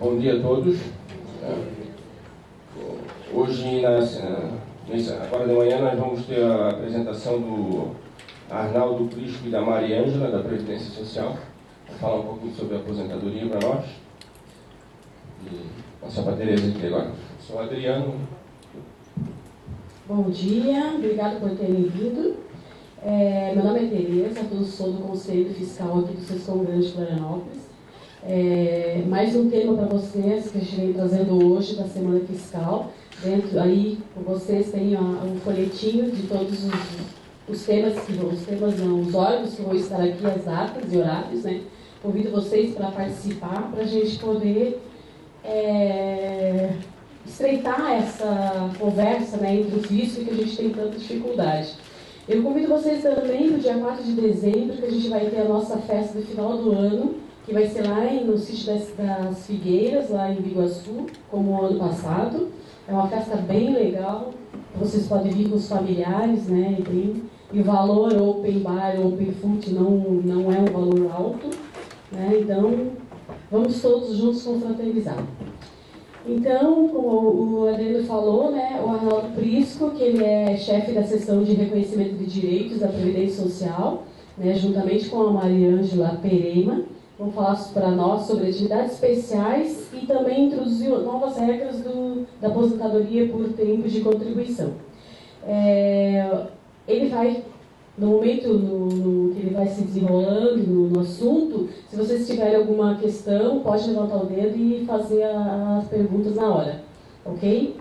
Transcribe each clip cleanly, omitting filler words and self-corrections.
Bom dia a todos. Hoje, agora de manhã, nós vamos ter a apresentação do Arnaldo Prisco e da Maria Ângela, da Previdência Social. Vai falar um pouquinho sobre a aposentadoria para nós. E passar para a Tereza aqui agora. Sou Adriano. Bom dia, obrigado por terem vindo. Meu nome é Tereza, sou do Conselho Fiscal aqui do Sescom Grande de Florianópolis. Mais um tema para vocês que a gente vem trazendo hoje da Semana Fiscal. Dentro aí, com vocês, tem um folhetinho de todos os temas, os órgãos que vão estar aqui, as datas e horários, né? Convido vocês para participar, para a gente poder estreitar essa conversa, né, entre os riscos que a gente tem tanta dificuldade. Eu convido vocês também no dia 4 de dezembro, que a gente vai ter a nossa festa do final do ano, que vai ser lá no sítio das Figueiras, lá em Biguaçu, como o ano passado. É uma festa bem legal, vocês podem vir com os familiares, né, e o valor Open Bar, Open Food não é um valor alto, né, então vamos todos juntos confraternizar. Então, como o Adriano falou, né, o Arnaldo Prisco, que ele é chefe da seção de reconhecimento de direitos da Previdência Social, né, juntamente com a Maria Ângela Pereira, vão falar para nós sobre atividades especiais e também introduzir novas regras da aposentadoria por tempo de contribuição. Ele vai, no momento que ele vai se desenrolando no assunto, se vocês tiverem alguma questão, pode levantar o dedo e fazer as perguntas na hora. Ok?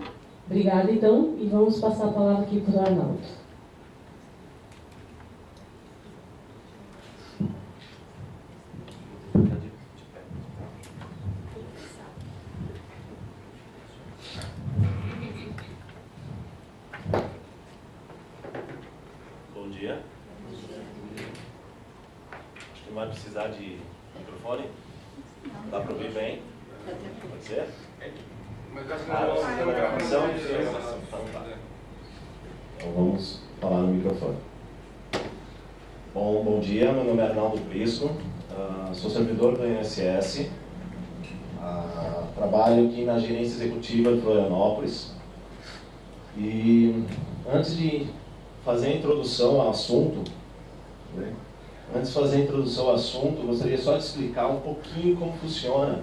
Obrigada, então, e vamos passar a palavra aqui para o Arnaldo. Bom dia. Acho que não vai precisar de microfone. Dá para ouvir bem? Pode ser? Gravação. Então vamos falar no microfone. Bom dia, meu nome é Arnaldo Prisco, sou servidor do INSS, trabalho aqui na gerência executiva de Florianópolis. E antes de fazer a introdução ao assunto, gostaria só de explicar um pouquinho como funciona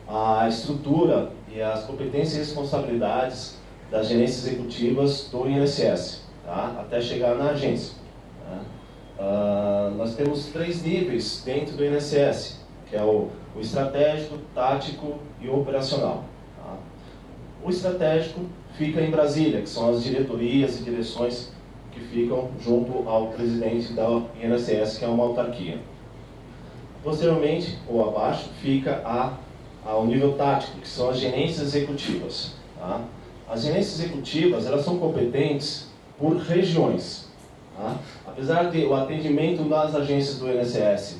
a estrutura e as competências e responsabilidades das gerências executivas do INSS, tá? Até chegar na agência. Tá? Nós temos 3 níveis dentro do INSS, que é o estratégico, tático e o operacional. Tá? O estratégico fica em Brasília, que são as diretorias e direções que ficam junto ao presidente da INSS, que é uma autarquia. Posteriormente, ou abaixo, fica ao nível tático, que são as gerências executivas. Tá? As gerências executivas, elas são competentes por regiões. Tá? Apesar de o atendimento nas agências do INSS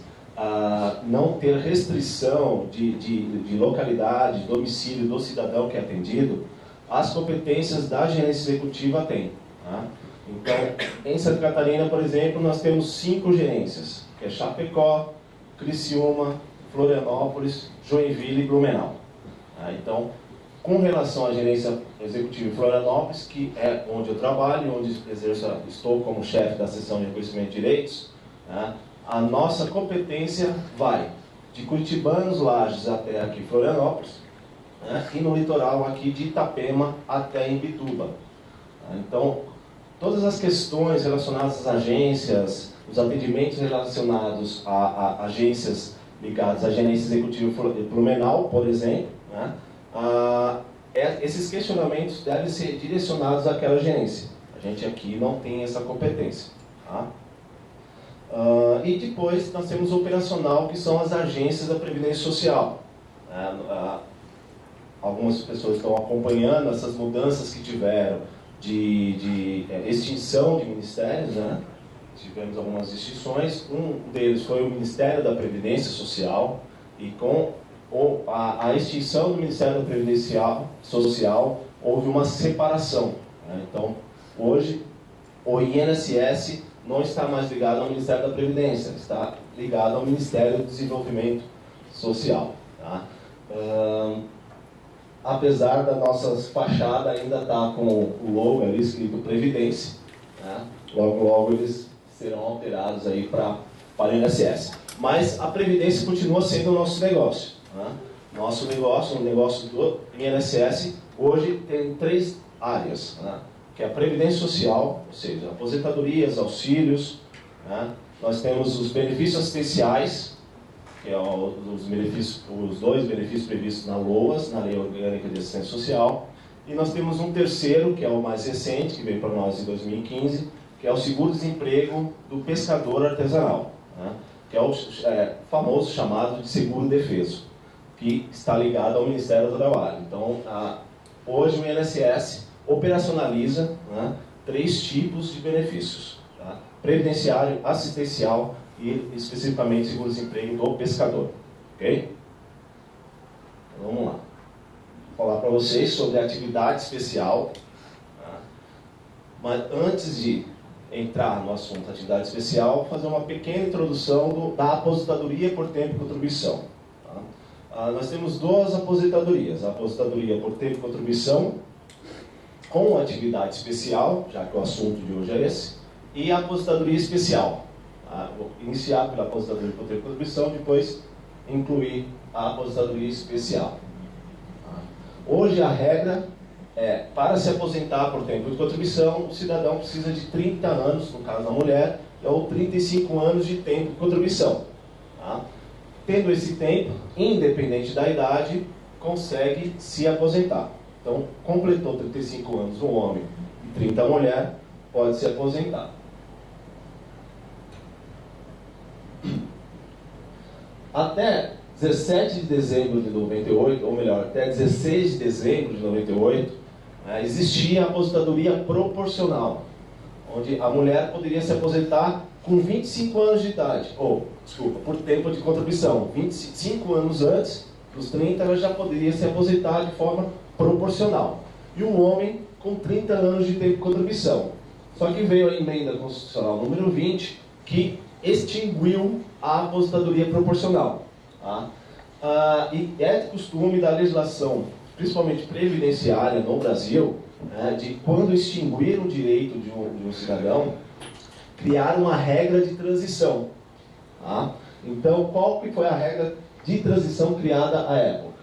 não ter restrição de localidade, de domicílio do cidadão que é atendido, as competências da gerência executiva têm. Tá? Então, em Santa Catarina, por exemplo, nós temos 5 gerências, que é Chapecó, Criciúma, Florianópolis, Joinville e Blumenau. Então, com relação à gerência executiva em Florianópolis, que é onde eu trabalho, onde estou como chefe da seção de reconhecimento de direitos, a nossa competência vai de Curitibanos, Lages até aqui Florianópolis, e no litoral aqui de Itapema até Imbituba. Então, todas as questões relacionadas às agências, os atendimentos relacionados a agências ligadas à gerência executiva de Blumenau, por exemplo, esses questionamentos devem ser direcionados àquela gerência. A gente aqui não tem essa competência. Tá? E depois nós temos o operacional, que são as agências da Previdência Social. Algumas pessoas estão acompanhando essas mudanças que tiveram de extinção de ministérios, né? Tivemos algumas extinções. Um deles foi o Ministério da Previdência Social, e com a extinção do Ministério da Previdência Social houve uma separação. Né? Então, hoje, o INSS não está mais ligado ao Ministério da Previdência, está ligado ao Ministério do Desenvolvimento Social. Tá? apesar da nossa fachada ainda estar com o logo ali escrito Previdência, né? Logo, logo eles serão alterados aí para o INSS. Mas a Previdência continua sendo o nosso negócio, né? Nosso negócio, o negócio do INSS, hoje tem 3 áreas, né? Que é a Previdência Social, ou seja, aposentadorias, auxílios, né? Nós temos os benefícios assistenciais, que é os 2 benefícios previstos na LOAS, na Lei Orgânica de Assistência Social, e nós temos um terceiro, que é o mais recente, que veio para nós em 2015, que é o seguro-desemprego do pescador artesanal, né? Que é o famoso chamado de seguro-defeso, que está ligado ao Ministério do Trabalho. Então, hoje o INSS operacionaliza, né, 3 tipos de benefícios, tá? Previdenciário, assistencial e especificamente seguro-desemprego do pescador. Ok? Então, vamos lá. Vou falar para vocês sobre a atividade especial, tá? Mas antes de entrar no assunto atividade especial, vou fazer uma pequena introdução da aposentadoria por tempo de contribuição. Tá? Nós temos 2 aposentadorias: a aposentadoria por tempo de contribuição com atividade especial, já que o assunto de hoje é esse, e a aposentadoria especial. Vou iniciar pela aposentadoria por tempo de contribuição, depois incluir a aposentadoria especial. Hoje a regra é, para se aposentar por tempo de contribuição, o cidadão precisa de 30 anos, no caso da mulher, ou 35 anos de tempo de contribuição. Tá? Tendo esse tempo, independente da idade, consegue se aposentar. Então, completou 35 anos um homem e 30 a mulher, pode se aposentar. Até 17 de dezembro de 98, ou melhor, até 16 de dezembro de 98, existia a aposentadoria proporcional, onde a mulher poderia se aposentar com 25 anos de idade, por tempo de contribuição. 25 anos antes dos 30, ela já poderia se aposentar de forma proporcional. E o homem com 30 anos de tempo de contribuição. Só que veio a emenda constitucional número 20, que extinguiu a aposentadoria proporcional. Tá? E é de costume da legislação, principalmente previdenciária no Brasil, de quando extinguir o direito de um cidadão, criar uma regra de transição. Tá? Então, qual que foi a regra de transição criada à época?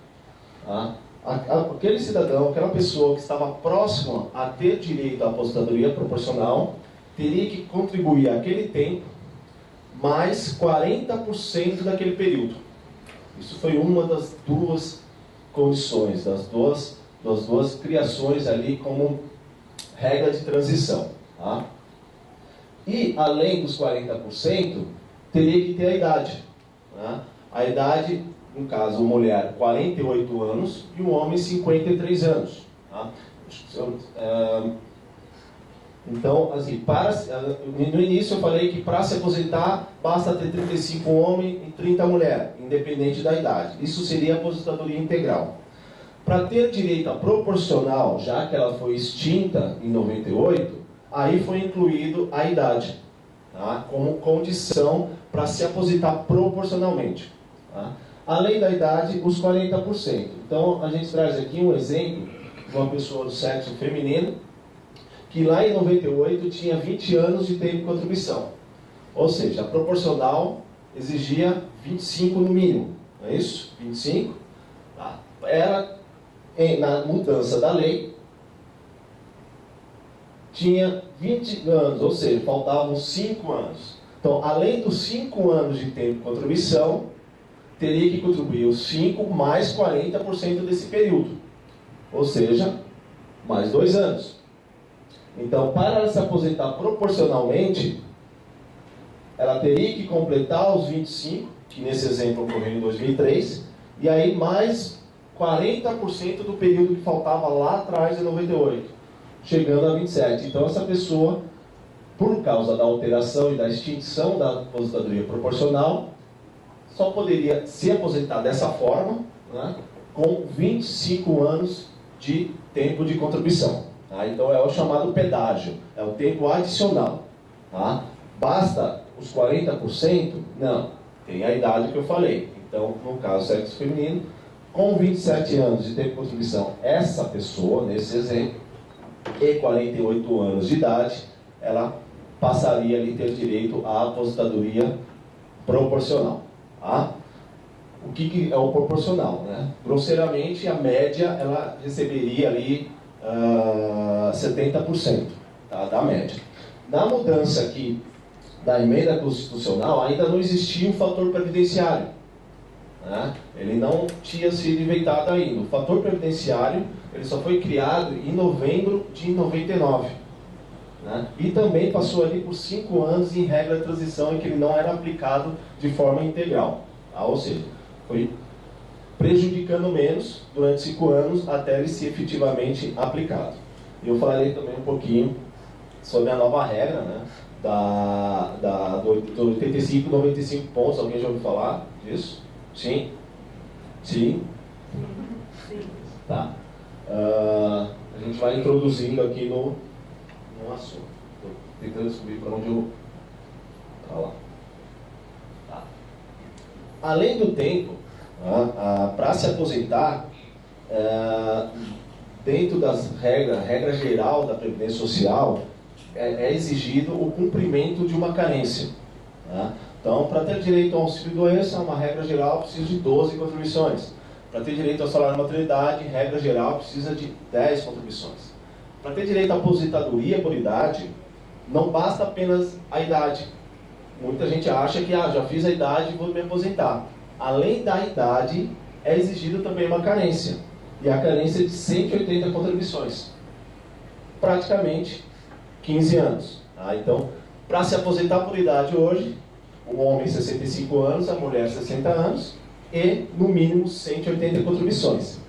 Tá? Aquele cidadão, aquela pessoa que estava próxima a ter direito à aposentadoria proporcional, teria que contribuir aquele tempo mais 40% daquele período. Isso foi uma das 2 condições, das duas criações ali como regra de transição. Tá? E, além dos 40%, teria que ter a idade. Tá? A idade, no caso, a mulher 48 anos e o homem 53 anos. Tá? Então, assim, no início eu falei que para se aposentar basta ter 35 homem e 30 mulher, independente da idade. Isso seria a aposentadoria integral. Para ter direito à proporcional, já que ela foi extinta em 98, aí foi incluído a idade, tá? Como condição para se aposentar proporcionalmente. Tá? Além da idade, os 40%. Então, a gente traz aqui um exemplo de uma pessoa do sexo feminino, que lá em 98 tinha 20 anos de tempo de contribuição. Ou seja, a proporcional exigia 25 no mínimo. Não é isso? 25. Tá. Era, na mudança da lei, tinha 20 anos, ou seja, faltavam 5 anos. Então, além dos 5 anos de tempo de contribuição, teria que contribuir os 5 mais 40% desse período. Ou seja, mais 2 anos. Então, para ela se aposentar proporcionalmente, ela teria que completar os 25, que nesse exemplo ocorreu em 2003, e aí mais 40% do período que faltava lá atrás, em 98, chegando a 27. Então, essa pessoa, por causa da alteração e da extinção da aposentadoria proporcional, só poderia se aposentar dessa forma, né, com 25 anos de tempo de contribuição. Tá? Então, é o chamado pedágio, é o tempo adicional. Tá? Basta os 40%? Não, tem a idade que eu falei. Então, no caso sexo feminino, com 27 anos de tempo de contribuição, essa pessoa, nesse exemplo, e 48 anos de idade, ela passaria ali a ter direito à aposentadoria proporcional. Tá? O que é o proporcional? Né? Grosseiramente, a média, ela receberia ali 70%, tá? Da média. Na mudança aqui da emenda constitucional, ainda não existia o fator previdenciário. Né? Ele não tinha sido inventado ainda. O fator previdenciário ele só foi criado em novembro de 99. Né? E também passou ali por 5 anos em regra de transição em que ele não era aplicado de forma integral. Tá? Ou seja, foi prejudicando menos durante 5 anos até ele ser efetivamente aplicado. E eu falarei também um pouquinho sobre a nova regra, né? do 85, 95 pontos. Alguém já ouviu falar disso? Sim? Sim? Sim. Tá. A gente vai introduzindo aqui no assunto. Estou tentando descobrir para onde eu... Tá lá. Tá. Além do tempo, para se aposentar, dentro das regra geral da Previdência Social, é exigido o cumprimento de uma carência. Tá? Então, para ter direito ao auxílio-doença, uma regra geral precisa de 12 contribuições. Para ter direito ao salário de maternidade, regra geral precisa de 10 contribuições. Para ter direito à aposentadoria por idade, não basta apenas a idade. Muita gente acha que já fiz a idade e vou me aposentar. Além da idade, é exigido também uma carência. E a carência é de 180 contribuições. Praticamente 15 anos. Tá? Então, para se aposentar por idade hoje, o homem 65 anos, a mulher 60 anos, e no mínimo 180 contribuições.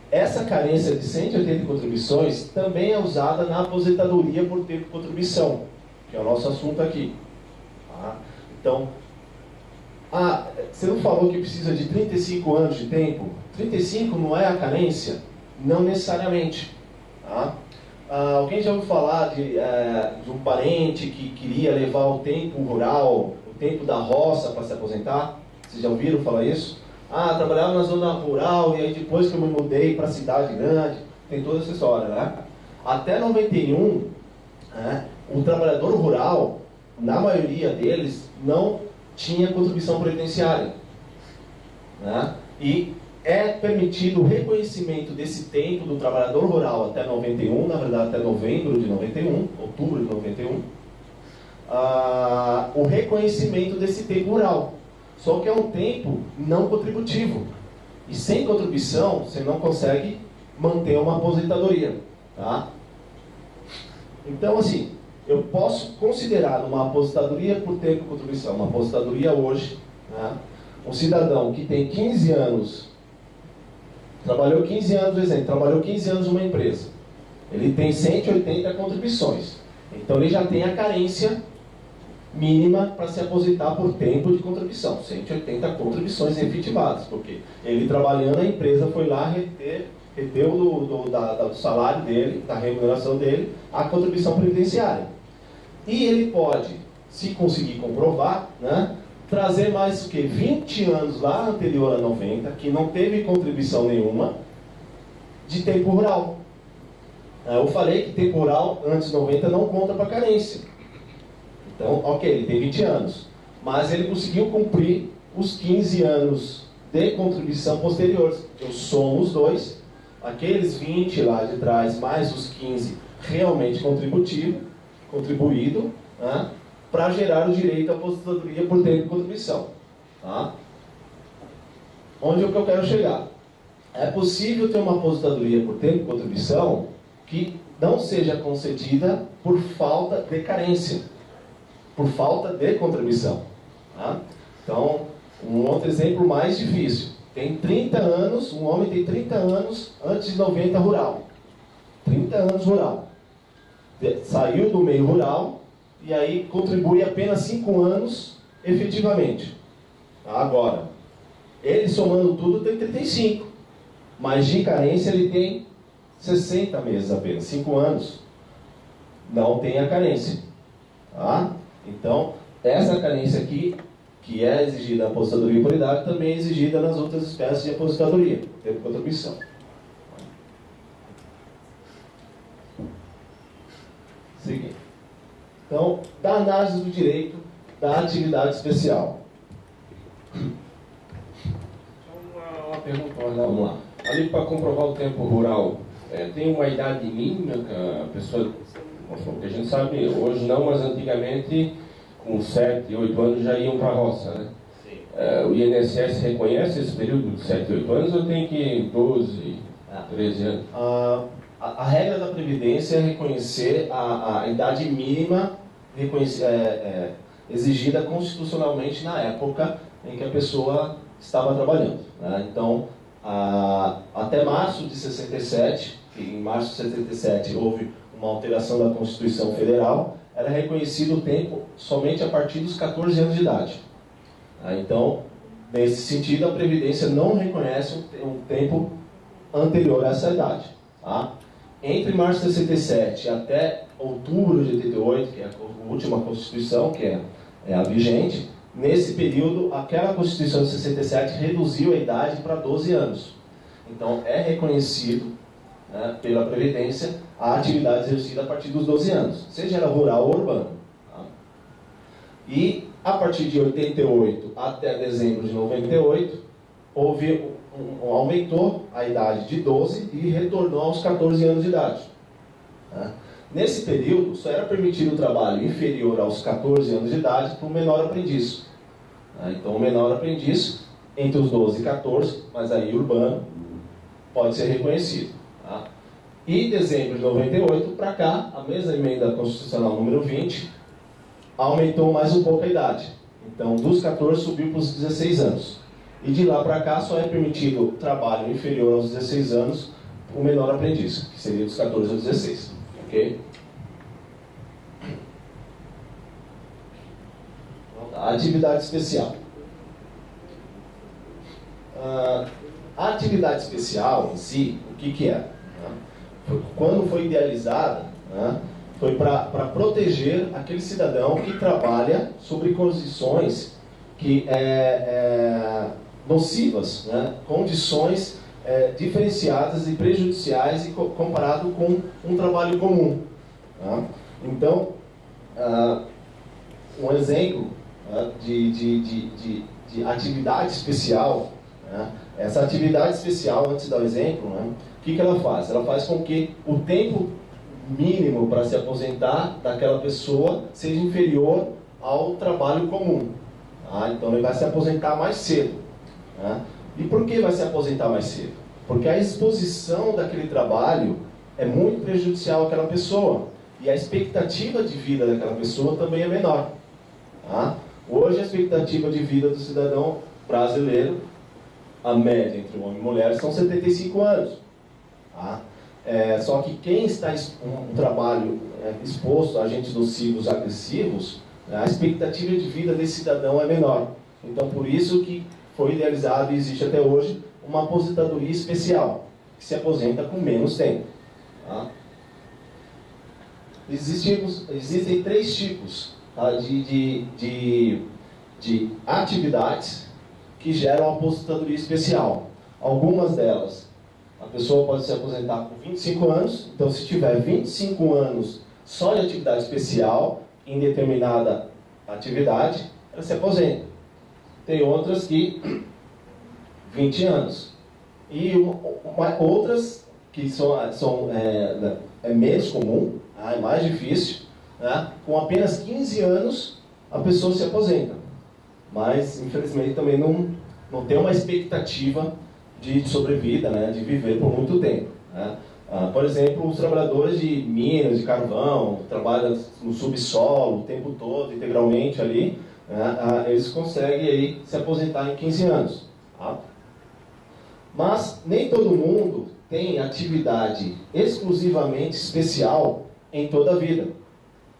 Essa carência de 180 contribuições também é usada na aposentadoria por tempo de contribuição, que é o nosso assunto aqui. Tá? Então, você não falou que precisa de 35 anos de tempo? 35 não é a carência? Não necessariamente. Tá? Alguém já ouviu falar de um parente que queria levar o tempo rural, o tempo da roça para se aposentar? Vocês já ouviram falar isso? Trabalhava na zona rural e aí depois que eu me mudei para a cidade grande, tem toda essa história, né? Até 91, o trabalhador rural, na maioria deles, não tinha contribuição previdenciária. Né? E é permitido o reconhecimento desse tempo do trabalhador rural até 91, na verdade até novembro de 91, outubro de 91, o reconhecimento desse tempo rural. Só que é um tempo não contributivo. E sem contribuição, você não consegue manter uma aposentadoria. Tá? Então, assim, eu posso considerar uma aposentadoria por tempo de contribuição, uma aposentadoria hoje, né? Um cidadão que tem 15 anos, trabalhou 15 anos, por exemplo, trabalhou 15 anos numa empresa. Ele tem 180 contribuições. Então, ele já tem a carência mínima para se aposentar por tempo de contribuição, 180 contribuições efetivadas, porque ele trabalhando, a empresa foi lá reteu do salário dele, da remuneração dele, a contribuição previdenciária. E ele pode, se conseguir comprovar, né, trazer mais o que? 20 anos lá anterior a 90, que não teve contribuição nenhuma, de tempo rural. Eu falei que tempo rural antes de 90 não conta para carência. Então, ok, ele tem 20 anos, mas ele conseguiu cumprir os 15 anos de contribuição posteriores. Eu somo os dois, aqueles 20 lá de trás, mais os 15 realmente contribuído, né, para gerar o direito à aposentadoria por tempo de contribuição. Tá? Onde é que eu quero chegar? É possível ter uma aposentadoria por tempo de contribuição que não seja concedida por falta de carência, por falta de contribuição. Tá? Então, um outro exemplo mais difícil. Tem 30 anos, um homem tem 30 anos antes de 90 rural. 30 anos rural. Saiu do meio rural e aí contribui apenas 5 anos efetivamente. Agora, ele somando tudo tem 35. Mas de carência ele tem 60 meses apenas, 5 anos. Não tem a carência. Tá? Então, essa carência aqui que é exigida na aposentadoria por idade, também é exigida nas outras espécies de aposentadoria, tempo de contribuição. Seguinte. Então, da análise do direito da atividade especial. Uma pergunta, Arnaldo. Vamos lá. Ali, para comprovar o tempo rural, tem uma idade mínima que a pessoa... Porque a gente sabe, hoje não, mas antigamente, com 7, 8 anos já iam para a roça, né? O INSS reconhece esse período de 7, 8 anos ou tem que 12, 13 anos? A regra da Previdência é reconhecer a idade mínima exigida constitucionalmente na época em que a pessoa estava trabalhando, né? Então, até março de 67, que em março de 67 houve uma alteração da Constituição Federal, era reconhecido o tempo somente a partir dos 14 anos de idade. Então, nesse sentido, a Previdência não reconhece um tempo anterior a essa idade. Tá? Entre março de 67 até outubro de 88, que é a última Constituição, que é a vigente, nesse período, aquela Constituição de 67 reduziu a idade para 12 anos. Então, é reconhecido, né, pela Previdência a atividade exercida a partir dos 12 anos, seja ela rural ou urbana. Tá? E, a partir de 88 até dezembro de 98, aumentou a idade de 12 e retornou aos 14 anos de idade. Tá? Nesse período, só era permitido o trabalho inferior aos 14 anos de idade para o menor aprendiz. Tá? Então, o menor aprendiz, entre os 12 e 14, mas aí urbano, pode ser reconhecido. Tá? E dezembro de 98 para cá, a mesma emenda constitucional número 20, aumentou mais um pouco a idade. Então, dos 14 subiu para os 16 anos. E de lá para cá só é permitido trabalho inferior aos 16 anos o menor aprendiz, que seria dos 14 aos 16. Ok? A atividade especial. A atividade especial em si, o que é? Quando foi idealizada, né, foi para proteger aquele cidadão que trabalha sobre condições que nocivas, né, condições diferenciadas e prejudiciais e comparado com um trabalho comum. Tá? Então, um exemplo de atividade especial, né, essa atividade especial, antes de dar o exemplo, né, o que ela faz? Ela faz com que o tempo mínimo para se aposentar daquela pessoa seja inferior ao trabalho comum. Tá? Então ele vai se aposentar mais cedo. Né? E por que vai se aposentar mais cedo? Porque a exposição daquele trabalho é muito prejudicial àquela pessoa. E a expectativa de vida daquela pessoa também é menor. Tá? Hoje a expectativa de vida do cidadão brasileiro, a média entre homem e mulher, são 75 anos. Tá? Só que quem está um trabalho exposto a agentes nocivos, agressivos, a expectativa de vida desse cidadão é menor. Então, por isso que foi idealizado e existe até hoje uma aposentadoria especial, que se aposenta com menos tempo. Tá? Existem 3 tipos, tá, de atividades que geram aposentadoria especial. Algumas delas, a pessoa pode se aposentar com 25 anos, então se tiver 25 anos só de atividade especial, em determinada atividade, ela se aposenta. Tem outras que 20 anos. E outras que é menos comum, é mais difícil, né? Com apenas 15 anos a pessoa se aposenta. Mas, infelizmente, também não tem uma expectativa de sobrevida, né? De viver por muito tempo. Né? Por exemplo, os trabalhadores de minas, de carvão, trabalham no subsolo o tempo todo, integralmente ali, né? Eles conseguem aí se aposentar em 15 anos. Tá? Mas nem todo mundo tem atividade exclusivamente especial em toda a vida.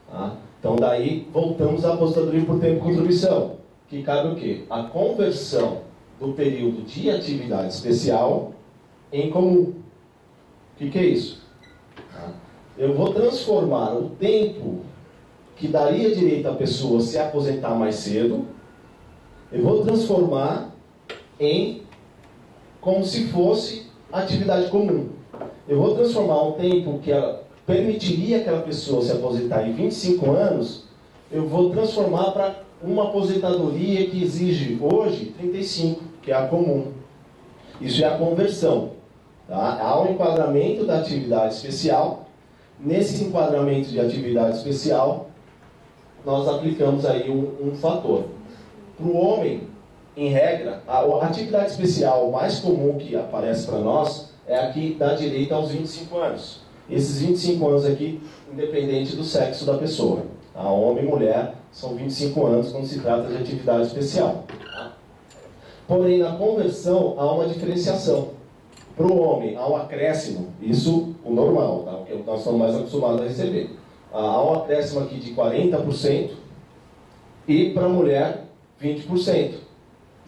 Tá? Então daí voltamos à aposentadoria por tempo de contribuição, que cabe o quê? A conversão do período de atividade especial em comum. O que é isso? Tá? Eu vou transformar o tempo que daria direito à pessoa se aposentar mais cedo Eu vou transformar em como se fosse atividade comum. Eu vou transformar um tempo que permitiria aquela pessoa se aposentar em 25 anos, eu vou transformar para uma aposentadoria que exige hoje 35, que é a comum. Isso é a conversão. Tá? Há um enquadramento da atividade especial. Nesse enquadramento de atividade especial, nós aplicamos aí um fator. Para o homem, em regra, a atividade especial mais comum que aparece para nós é a que dá direito aos 25 anos. Esses 25 anos aqui, independente do sexo da pessoa. Tá? Homem e mulher são 25 anos quando se trata de atividade especial. Tá? Porém, na conversão, há uma diferenciação. Para o homem, há um acréscimo, isso o normal, tá? O que nós estamos mais acostumados a receber. Há um acréscimo aqui de 40% e para a mulher, 20%.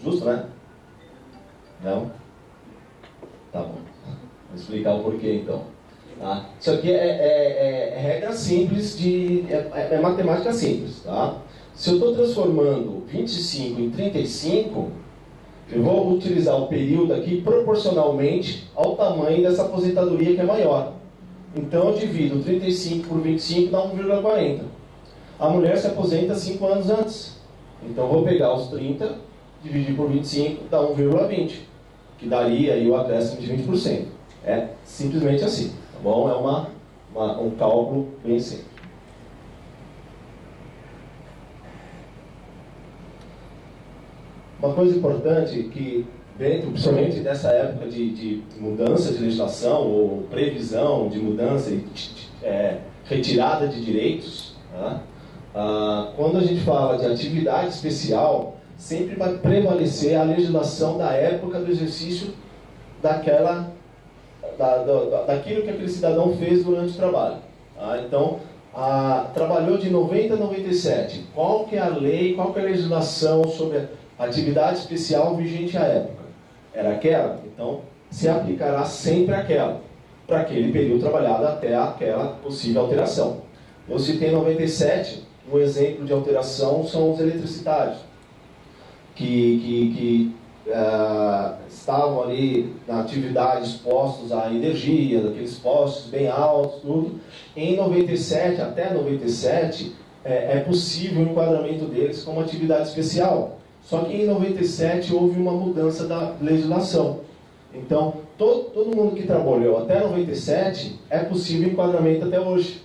Justo, né? Não? Tá bom. Vou explicar o porquê, então. Tá? Isso aqui é regra simples, é matemática simples. Tá? Se eu estou transformando 25 em 35, eu vou utilizar o período aqui proporcionalmente ao tamanho dessa aposentadoria que é maior. Então eu divido 35 por 25, dá 1,40. A mulher se aposenta 5 anos antes. Então eu vou pegar os 30, dividir por 25, dá 1,20, que daria aí o acréscimo de 20%. É simplesmente assim, tá bom? É um cálculo bem simples. Uma coisa importante que, principalmente nessa época de mudança de legislação ou previsão de mudança e retirada de direitos, tá? Quando a gente fala de atividade especial, sempre vai prevalecer a legislação da época do exercício daquilo que aquele cidadão fez durante o trabalho. Tá? Então, trabalhou de 90 a 97. Qual que é a lei, qual que é a legislação sobre a atividade especial vigente à época? Era aquela? Então, se aplicará sempre aquela, para aquele período trabalhado até aquela possível alteração. Eu citei em 97, um exemplo de alteração são os eletricitários, que estavam ali na atividade expostos à energia, daqueles postos bem altos, tudo. Em 97, até 97, é possível o enquadramento deles como atividade especial. Só que em 97 houve uma mudança da legislação. Então, todo mundo que trabalhou até 97, é possível enquadramento até hoje.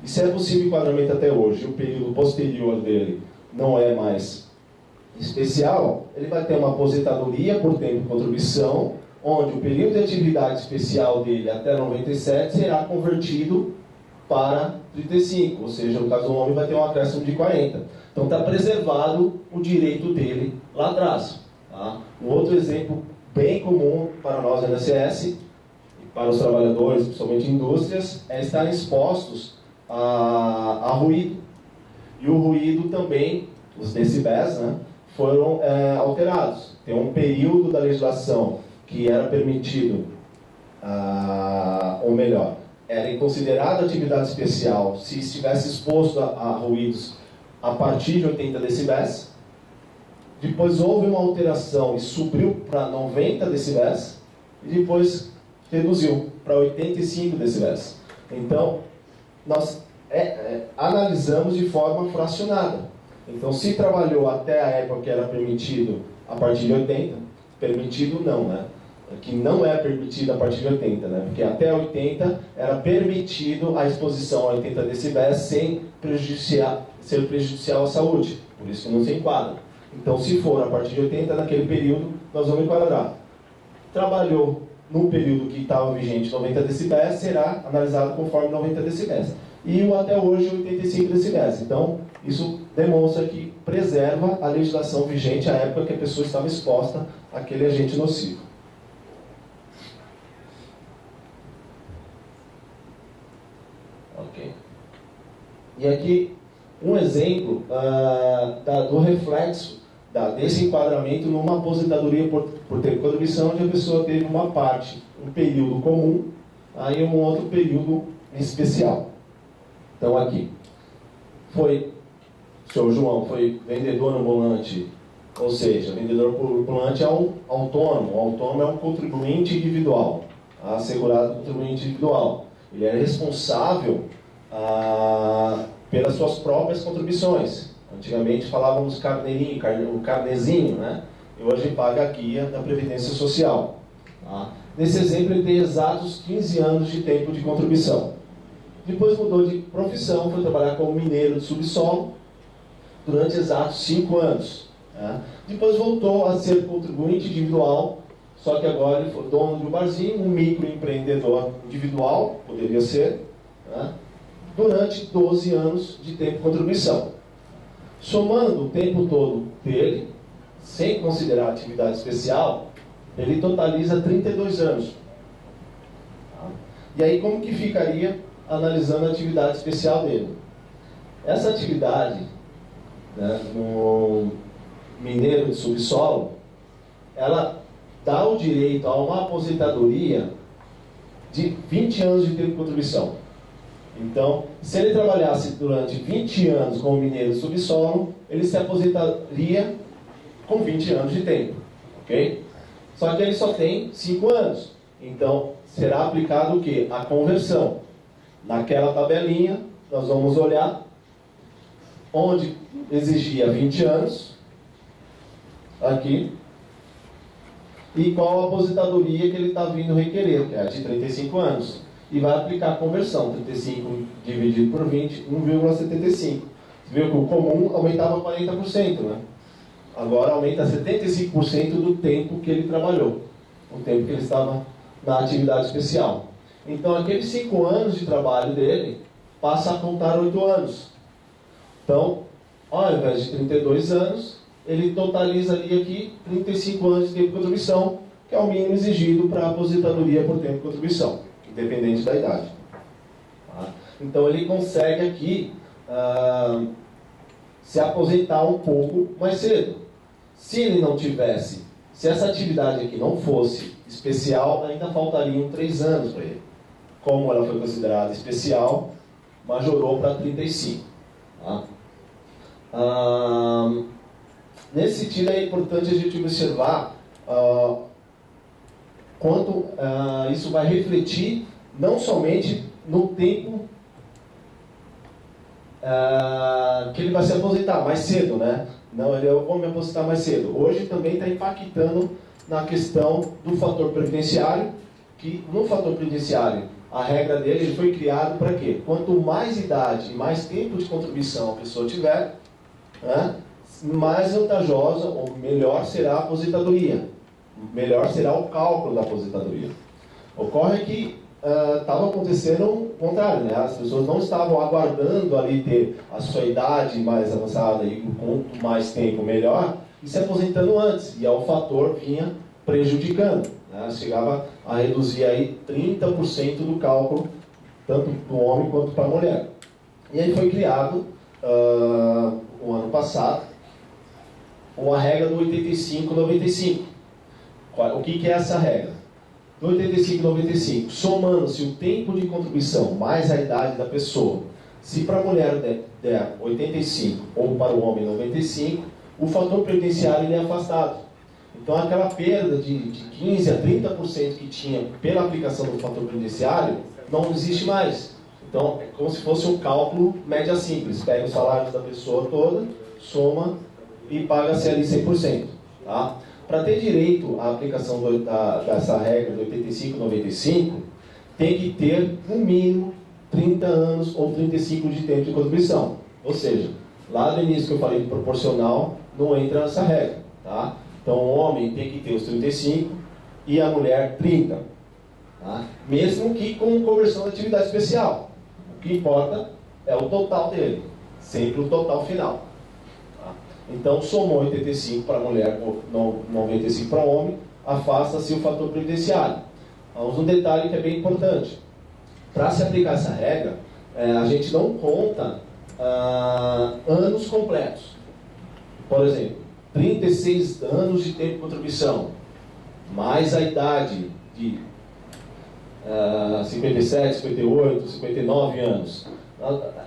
E se é possível enquadramento até hoje, o período posterior dele não é mais especial, ele vai ter uma aposentadoria por tempo de contribuição, onde o período de atividade especial dele até 97 será convertido para 35, ou seja, no caso do homem vai ter um acréscimo de 40. Então está preservado o direito dele lá atrás. Tá? Um outro exemplo bem comum para nós no INSS e para os trabalhadores, principalmente indústrias, é estar expostos a ruído. E o ruído também, os decibéis, né, foram alterados. Tem um período da legislação que era permitido, ou melhor, era considerada atividade especial se estivesse exposto a ruídos a partir de 80 decibéis. Depois houve uma alteração e subiu para 90 decibéis e depois reduziu para 85 decibéis. Então, nós analisamos de forma fracionada. Então, se trabalhou até a época que era permitido a partir de 80, permitido não, né? Que não é permitido a partir de 80, né? Porque até 80 era permitido a exposição a 80 decibéis sem ser prejudicial à saúde. Por isso que não se enquadra. Então, se for a partir de 80, naquele período, nós vamos enquadrar. Trabalhou num período que estava vigente 90 decibéis, será analisado conforme 90 decibéis. E o até hoje 85 decibéis. Então, isso demonstra que preserva a legislação vigente à época que a pessoa estava exposta àquele agente nocivo. Ok. E aqui um exemplo do reflexo desse enquadramento numa aposentadoria por ter contribuição, onde a pessoa teve uma parte, um período comum, aí um outro período especial. Então aqui, o senhor João foi vendedor ambulante Ou seja, vendedor pululante é um autônomo. O autônomo é um contribuinte individual, assegurado contribuinte individual. Ele é responsável pelas suas próprias contribuições. Antigamente falávamos carneirinho, o carnezinho, né? E hoje paga a guia da Previdência Social. Tá? Nesse exemplo, ele tem exatos 15 anos de tempo de contribuição. Depois mudou de profissão, foi trabalhar como mineiro de subsolo durante exatos 5 anos. Tá? Depois voltou a ser contribuinte individual, só que agora ele foi dono de um barzinho, um microempreendedor individual, poderia ser, tá? Durante 12 anos de tempo de contribuição. Somando o tempo todo dele, sem considerar atividade especial, ele totaliza 32 anos. Tá? E aí como que ficaria analisando a atividade especial dele? Essa atividade, né, no mineiro de subsolo, ela dá o direito a uma aposentadoria de 20 anos de tempo de contribuição. Então, se ele trabalhasse durante 20 anos como mineiro de subsolo, ele se aposentaria com 20 anos de tempo. Ok? Só que ele só tem 5 anos. Então, será aplicado o quê? A conversão. Naquela tabelinha, nós vamos olhar onde exigia 20 anos, aqui, e qual a aposentadoria que ele está vindo requerer, que é a de 35 anos. E vai aplicar a conversão, 35 dividido por 20, 1,75. Você viu que o comum aumentava 40%, né? Agora aumenta 75% do tempo que ele trabalhou, o tempo que ele estava na atividade especial. Então, aqueles 5 anos de trabalho dele passa a contar 8 anos. Então, ao invés de 32 anos, ele totaliza ali aqui 35 anos de tempo de contribuição, que é o mínimo exigido para a aposentadoria por tempo de contribuição, independente da idade. Tá? Então, ele consegue aqui se aposentar um pouco mais cedo. Se ele não tivesse, se essa atividade aqui não fosse especial, ainda faltariam 3 anos para ele. Como ela foi considerada especial, majorou para 35. Tá? Nesse sentido, é importante a gente observar quanto isso vai refletir não somente no tempo que ele vai se aposentar mais cedo, né? Não, eu vou me aposentar mais cedo. Hoje também está impactando na questão do fator previdenciário, que no fator previdenciário, a regra dele foi criado para quê? Quanto mais idade e mais tempo de contribuição a pessoa tiver, né, mais vantajosa ou melhor será a aposentadoria. Melhor será o cálculo da aposentadoria. Ocorre que estava acontecendo o contrário, né? As pessoas não estavam aguardando ali ter a sua idade mais avançada e quanto mais tempo melhor, e se aposentando antes, e aí o fator vinha prejudicando, né? Chegava a reduzir aí 30% do cálculo, tanto para o homem quanto para a mulher. E aí foi criado, o ano passado, uma regra do 85-95. O que é essa regra? Do 85-95, somando-se o tempo de contribuição mais a idade da pessoa, se para a mulher der 85 ou para o homem 95, o fator previdenciário ele é afastado. Então aquela perda de 15% a 30% que tinha pela aplicação do fator previdenciário não existe mais. Então é como se fosse um cálculo média simples. Pega o salário da pessoa toda, soma e paga-se ali 100%. Tá? Para ter direito à aplicação dessa regra do 85-95, tem que ter, no mínimo, 30 anos ou 35 de tempo de contribuição. Ou seja, lá no início que eu falei de proporcional, não entra nessa regra. Tá? Então, o homem tem que ter os 35 e a mulher 30. Tá? Mesmo que com conversão de atividade especial. O que importa é o total dele, sempre o total final. Então, somou 85 para a mulher, 95 para o homem, afasta-se o fator previdenciário. Vamos um detalhe que é bem importante. Para se aplicar essa regra, a gente não conta anos completos. Por exemplo, 36 anos de tempo de contribuição, mais a idade de 57, 58, 59 anos.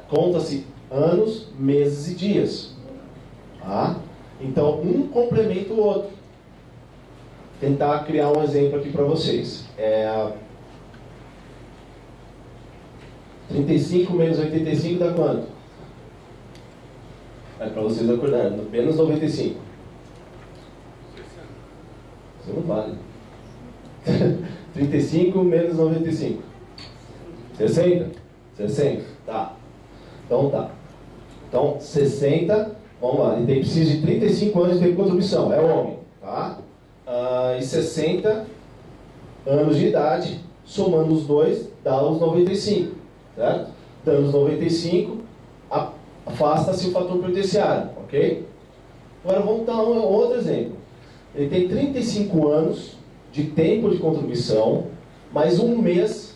Conta-se anos, meses e dias. Tá? Então, um complementa o outro. Vou tentar criar um exemplo aqui para vocês. 35 menos 85 dá quanto? É para vocês acordarem. Menos 95. Você não vale. 35 menos 95. 60? 60. Tá. Então tá. Então, 60, vamos lá. Ele precisa de 35 anos de tempo de contribuição. É homem. Tá? E 60 anos de idade, somando os dois, dá os 95. Certo? Dando os 95, afasta-se o fator previdenciário. Ok? Agora vamos dar um outro exemplo. Ele tem 35 anos de tempo de contribuição, mais um mês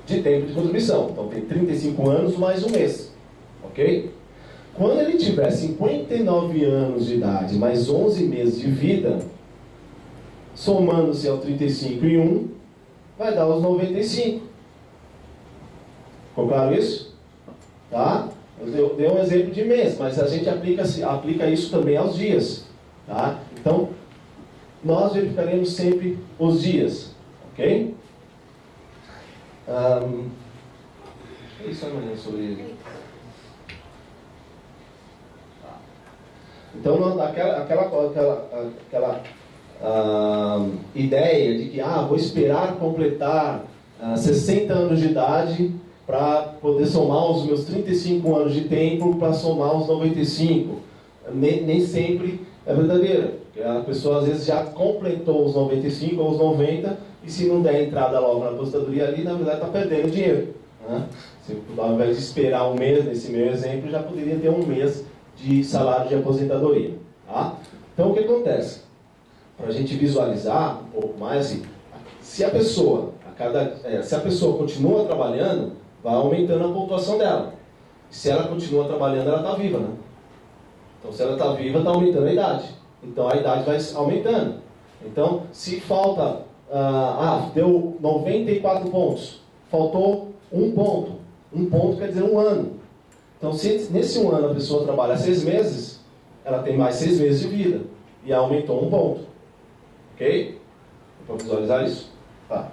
de tempo de contribuição. Então tem 35 anos mais um mês. Ok? Quando ele tiver 59 anos de idade, mais 11 meses de vida, somando-se ao 35 e 1, vai dar os 95. Ficou claro isso? Tá? Eu dei um exemplo de mês, mas a gente aplica isso também aos dias. Tá? Então, nós verificaremos sempre os dias. Ok? Isso amanhã sobre ele. Então, aquela ideia de que vou esperar completar 60 anos de idade para poder somar os meus 35 anos de tempo para somar os 95. Nem sempre é verdadeira. Porque a pessoa às vezes já completou os 95 ou os 90 e se não der entrada logo na aposentadoria ali, na verdade está perdendo dinheiro. Né? Se, ao invés de esperar um mês, nesse meu exemplo, já poderia ter um mês de salário de aposentadoria. Tá? Então o que acontece? Para a gente visualizar um pouco mais, assim, se a pessoa continua trabalhando, vai aumentando a pontuação dela. Se ela continua trabalhando, ela está viva, né? Então, se ela está viva, está aumentando a idade. Então, a idade vai aumentando. Então, se falta... deu 94 pontos. Faltou um ponto. Um ponto quer dizer um ano. Então, se nesse um ano a pessoa trabalha 6 meses, ela tem mais 6 meses de vida. E aumentou um ponto. Ok? Para visualizar isso? Tá.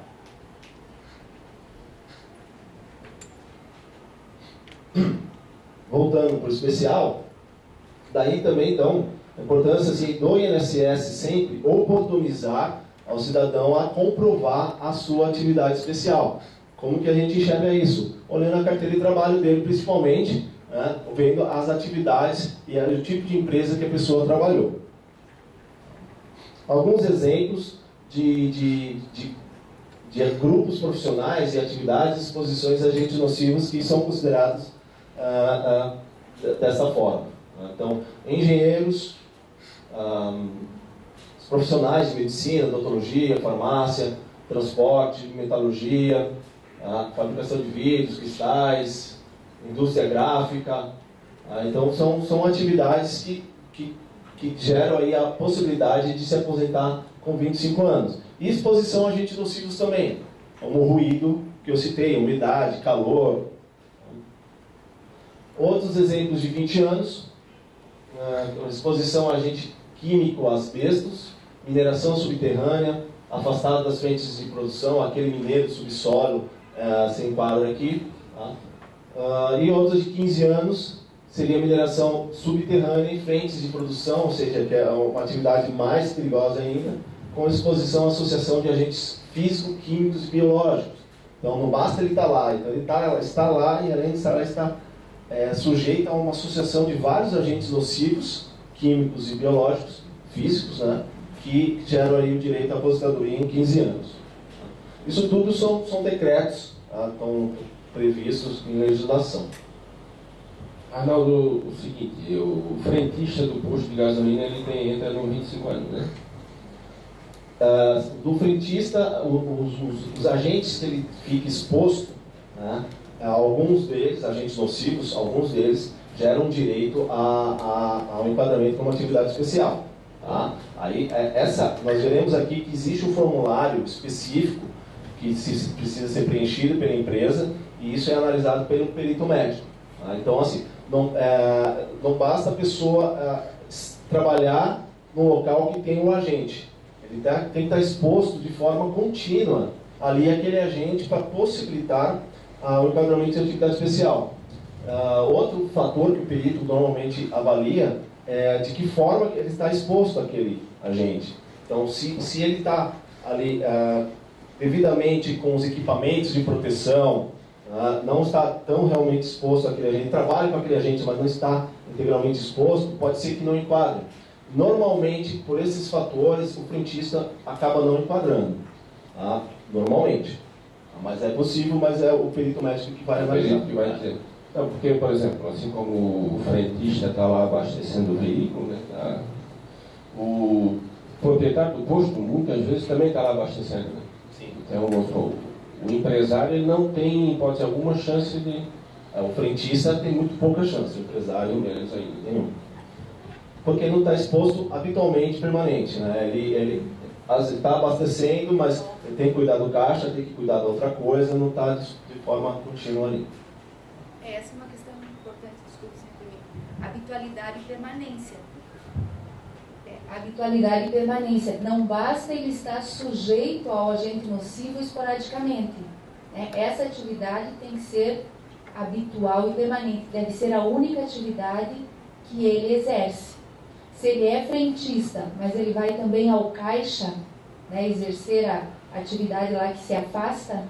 Voltando para o especial, daí também, então, a importância assim, do INSS sempre oportunizar ao cidadão a comprovar a sua atividade especial. Como que a gente enxerga isso? Olhando a carteira de trabalho dele, principalmente, né, vendo as atividades e o tipo de empresa que a pessoa trabalhou. Alguns exemplos de grupos profissionais e atividades, exposições a agentes nocivos que são considerados dessa forma. Então, engenheiros, os profissionais de medicina, odontologia, farmácia, transporte, metalurgia, fabricação de vidros, cristais, indústria gráfica. Então, são atividades que geram aí a possibilidade de se aposentar com 25 anos. E exposição a agentes nocivos também, como o ruído que eu citei, umidade, calor. Outros exemplos de 20 anos, exposição a agente químico, asbestos, mineração subterrânea, afastado das frentes de produção, aquele mineiro de subsolo se enquadra aqui. Tá? E outros de 15 anos, seria mineração subterrânea em frentes de produção, ou seja, que é uma atividade mais perigosa ainda, com exposição à associação de agentes físicos, químicos e biológicos. Então não basta ele estar lá, então ele está lá e além de estar lá, está sujeito a uma associação de vários agentes nocivos, químicos e biológicos, físicos, né, que geram aí o direito à aposentadoria em 15 anos. Isso tudo são decretos, tá, estão previstos em legislação. Arnaldo, o seguinte, o frentista do posto de gasolina ele entra nos 25 anos, né? Do frentista, os agentes que ele fica exposto, né, alguns deles, agentes nocivos, alguns deles geram direito ao enquadramento como atividade especial. Tá? Aí, nós veremos aqui que existe um formulário específico que precisa ser preenchido pela empresa e isso é analisado pelo perito médico. Tá? Então, assim, não basta a pessoa trabalhar no local que tem o agente. Ele tem que estar exposto de forma contínua ali aquele agente para possibilitar o enquadramento de atividade especial. Outro fator que o perito normalmente avalia é de que forma ele está exposto àquele agente. Então, se ele está ali devidamente com os equipamentos de proteção, não está tão realmente exposto àquele agente, trabalha com aquele agente, mas não está integralmente exposto, pode ser que não enquadre. Normalmente, por esses fatores, o frentista acaba não enquadrando. Normalmente. Mas é possível, mas é o perito médico que vai analisar. O perito que vai dizer. Não, porque, por exemplo, assim como o frentista está lá abastecendo o veículo, né, o proprietário do posto, muitas vezes, também está lá abastecendo. Né? Sim. Então, o empresário ele não tem, pode ser, alguma chance de... O frentista tem muito pouca chance, o empresário menos ainda, nenhum. Porque não está exposto habitualmente, permanente. Né? Ele está abastecendo, mas ele tem que cuidar do caixa, tem que cuidar da outra coisa, não está de forma contínua ali. Essa é uma questão importante, desculpe, sempre. Habitualidade e permanência. Habitualidade e permanência. Não basta ele estar sujeito ao agente nocivo esporadicamente. Essa atividade tem que ser habitual e permanente. Deve ser a única atividade que ele exerce. Se ele é frentista, mas ele vai também ao caixa, né, exercer a atividade lá que se afasta,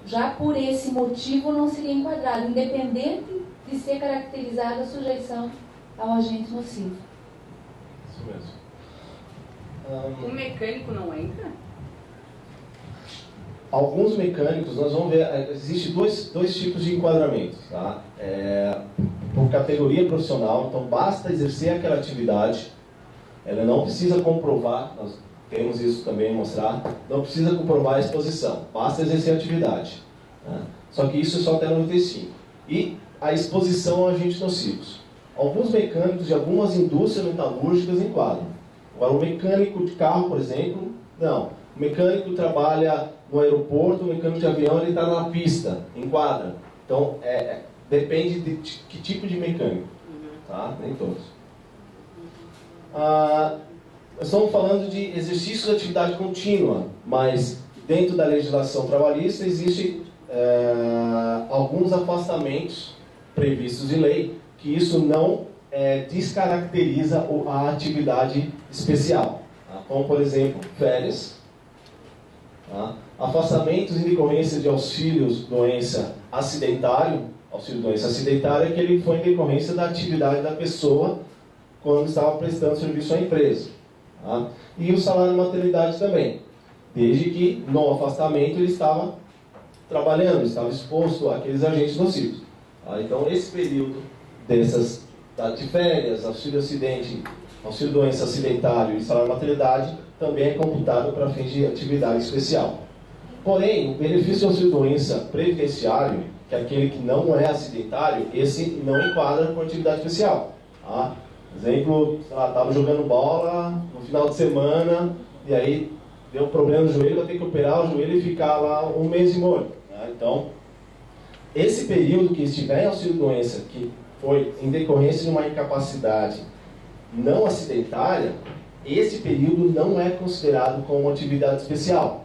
já por esse motivo não seria enquadrado, independente de ser caracterizada a sujeição ao agente nocivo. Isso mesmo. O mecânico não entra? Alguns mecânicos, nós vamos ver, existem dois tipos de enquadramentos, tá? Por categoria profissional, então basta exercer aquela atividade, ela não precisa comprovar, nós temos isso também a mostrar, não precisa comprovar a exposição, basta exercer a atividade. Né? Só que isso é só até 95. E a exposição a agentes nocivos. Alguns mecânicos de algumas indústrias metalúrgicas enquadram. Agora, o mecânico de carro, por exemplo, não. O mecânico trabalha no aeroporto, o mecânico de avião, ele está na pista, enquadra. Então, depende de que tipo de mecânico. Tá? Nem todos. Nós estamos falando de exercício de atividade contínua, mas dentro da legislação trabalhista existem alguns afastamentos previstos em lei, que isso não descaracteriza a atividade especial. Tá? Como, por exemplo, férias. Tá? Afastamentos em decorrência de auxílio-doença acidentário. Auxílio-doença acidentário é que ele foi em decorrência da atividade da pessoa quando estava prestando serviço à empresa. Tá? E o salário maternidade também. Desde que no afastamento ele estava trabalhando, estava exposto àqueles agentes nocivos. Tá? Então, esse período de férias, auxílio-acidente, auxílio-doença acidentário e salário maternidade também é computado para fins de atividade especial. Porém, o benefício de auxílio-doença previdenciário, que é aquele que não é acidentário, esse não enquadra com atividade especial. Tá? Exemplo, estava jogando bola no final de semana e aí deu problema no joelho, vai ter que operar o joelho e ficar lá um mês e molho. Tá? Então, esse período que estiver em auxílio-doença, que foi em decorrência de uma incapacidade não acidentária, esse período não é considerado como atividade especial.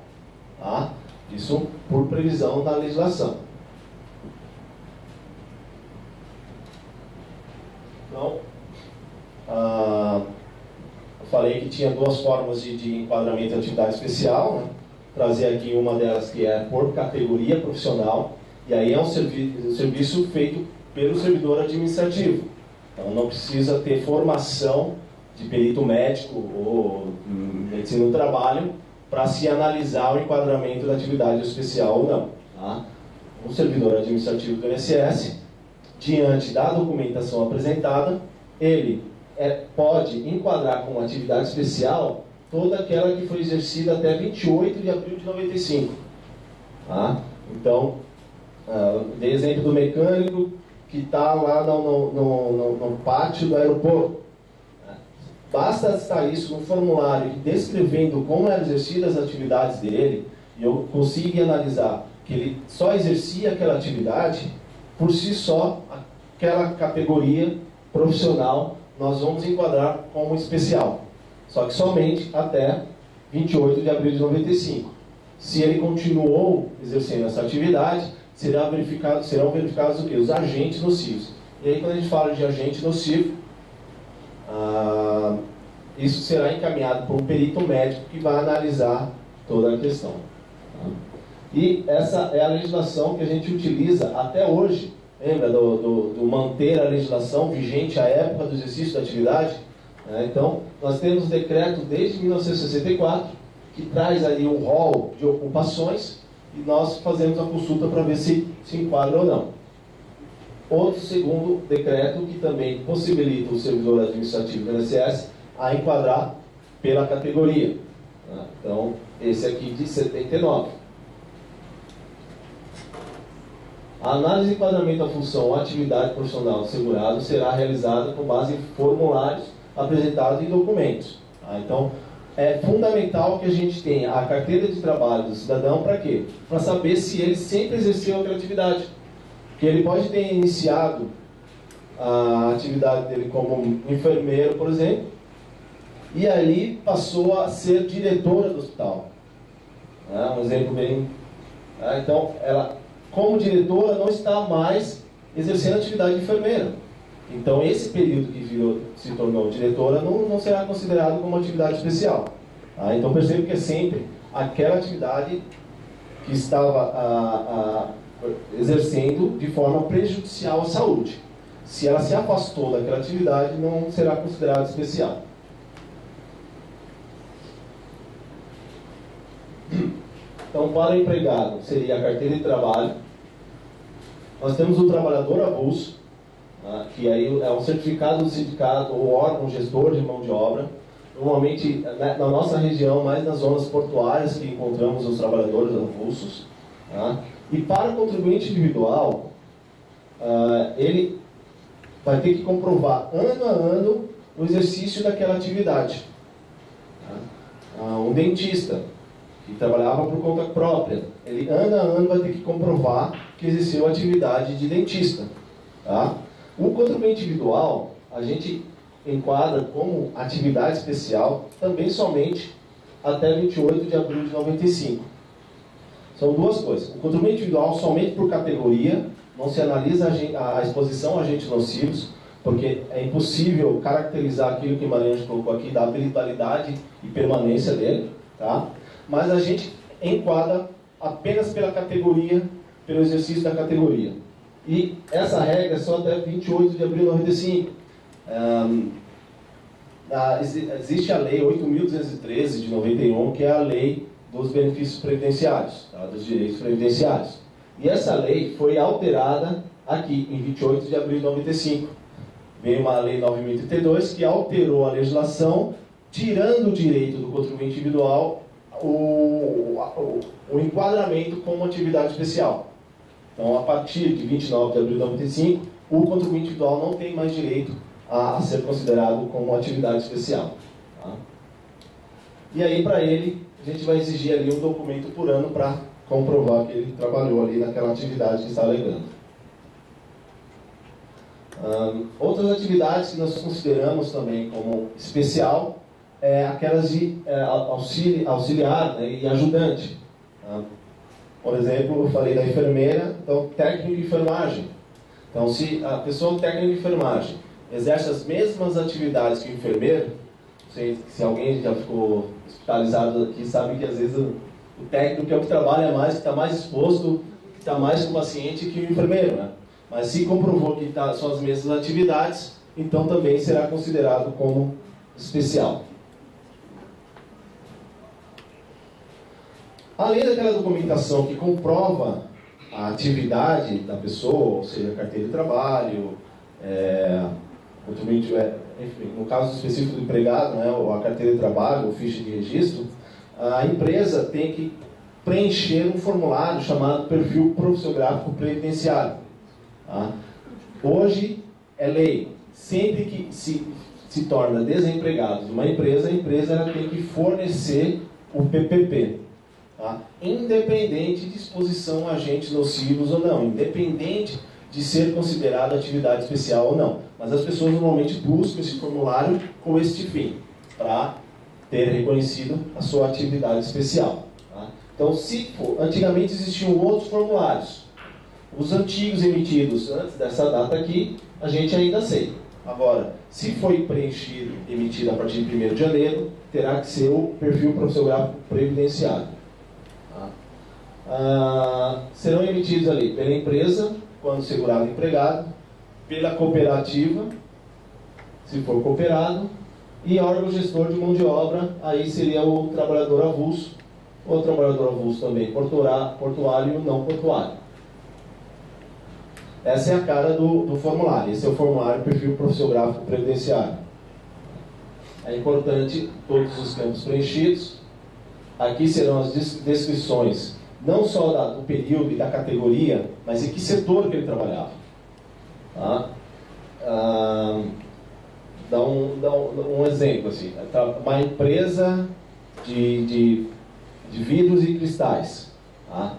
Tá? Isso por previsão da legislação. Então, eu falei que tinha duas formas de enquadramento de atividade especial. Né? Trazer aqui uma delas que é por categoria profissional, e aí é um serviço feito pelo servidor administrativo. Então não precisa ter formação de perito médico ou medicina do trabalho para se analisar o enquadramento da atividade especial ou não. Tá? O servidor administrativo do INSS, diante da documentação apresentada, ele pode enquadrar como atividade especial toda aquela que foi exercida até 28 de abril de 95. Tá? Então, dei exemplo do mecânico que está lá no pátio do aeroporto. Basta estar isso no formulário descrevendo como eram exercidas as atividades dele, e eu consigo analisar que ele só exercia aquela atividade, por si só, aquela categoria profissional nós vamos enquadrar como especial, só que somente até 28 de abril de 95. Se ele continuou exercendo essa atividade, serão verificados o quê? Os agentes nocivos. E aí, quando a gente fala de agente nocivo, isso será encaminhado por um perito médico que vai analisar toda a questão. E essa é a legislação que a gente utiliza até hoje. Lembra do manter a legislação vigente à época do exercício da atividade? Então, nós temos decreto desde 1964, que traz ali um rol de ocupações, e nós fazemos a consulta para ver se enquadra ou não. Outro segundo decreto que também possibilita o servidor administrativo do INSS a enquadrar pela categoria. Então, esse aqui de 79. A análise de enquadramento da função ou atividade profissional do segurado será realizada com base em formulários apresentados em documentos. Então, é fundamental que a gente tenha a carteira de trabalho do cidadão para quê? Para saber se ele sempre exerceu aquela atividade. Porque ele pode ter iniciado a atividade dele como enfermeiro, por exemplo, e ali passou a ser diretora do hospital. Um exemplo bem... Então, ela, como diretora, não está mais exercendo a atividade de enfermeira. Então, esse período que se tornou diretora não será considerado como atividade especial. Então, percebo que é sempre aquela atividade que estava exercendo de forma prejudicial à saúde. Se ela se afastou daquela atividade, não será considerada especial. Então, para o empregado, seria a carteira de trabalho. Nós temos o trabalhador avulso, que aí é um certificado do sindicato ou órgão gestor de mão de obra. Normalmente, na nossa região, mais nas zonas portuárias que encontramos os trabalhadores avulsos. E para o contribuinte individual, ele vai ter que comprovar ano a ano o exercício daquela atividade. Um dentista que trabalhava por conta própria, ele ano a ano vai ter que comprovar que exerceu a atividade de dentista. O contribuinte individual, a gente enquadra como atividade especial também somente até 28 de abril de 95. São duas coisas. O contribuinte individual somente por categoria, não se analisa a exposição a agentes nocivos, porque é impossível caracterizar aquilo que o Maranhão colocou aqui, da habilidade e permanência dele. Mas a gente enquadra apenas pela categoria, pelo exercício da categoria. E essa regra é só até 28 de abril de 95. Existe a Lei 8.213 de 91, que é a Lei dos Benefícios Previdenciários, dos Direitos Previdenciários. E essa lei foi alterada aqui, em 28 de abril de 95. Veio uma Lei 9.032, que alterou a legislação, tirando o direito do contribuinte individual o enquadramento como atividade especial. Então, a partir de 29 de abril de 95, o contribuinte individual não tem mais direito a ser considerado como atividade especial. E aí, para ele, a gente vai exigir ali um documento por ano para comprovar que ele trabalhou ali naquela atividade que está alegando. Outras atividades que nós consideramos também como especial aquelas de auxiliar, né, e ajudante. Por exemplo, eu falei da enfermeira, então técnico de enfermagem. Então, se a pessoa técnica de enfermagem exerce as mesmas atividades que o enfermeiro, se alguém já ficou hospitalizado aqui, sabe que às vezes o técnico é o que trabalha mais, que está mais exposto, que está mais com o paciente que o enfermeiro, né? Mas se comprovou que são as mesmas atividades, então também será considerado como especial. Além daquela documentação que comprova a atividade da pessoa, ou seja, carteira de trabalho, enfim, no caso específico do empregado, né, ou a carteira de trabalho, ou ficha de registro, a empresa tem que preencher um formulário chamado perfil profissiográfico previdenciário. Hoje é lei. Sempre que se torna desempregado de uma empresa, a empresa ela tem que fornecer o PPP. Independente de exposição a agentes nocivos ou não, independente de ser considerado atividade especial ou não. Mas as pessoas normalmente buscam esse formulário com este fim, para ter reconhecido a sua atividade especial. Tá? Então, se for, antigamente existiam outros formulários. Os antigos emitidos antes dessa data aqui, a gente ainda aceita. Agora, se foi preenchido, emitido a partir de 1º de janeiro, terá que ser o perfil profissiográfico previdenciário. Tá? Serão emitidos ali pela empresa, quando segurado empregado, pela cooperativa, se for cooperado, e órgão gestor de mão de obra, aí seria o trabalhador avulso, ou trabalhador avulso também, portuário e não portuário. Essa é a cara do formulário. Esse é o formulário perfil profissiográfico previdenciário. É importante todos os campos preenchidos. Aqui serão as descrições, não só do período e da categoria, mas em que setor que ele trabalhava. Tá? Dá um exemplo, assim, uma empresa de vidros e cristais, tá?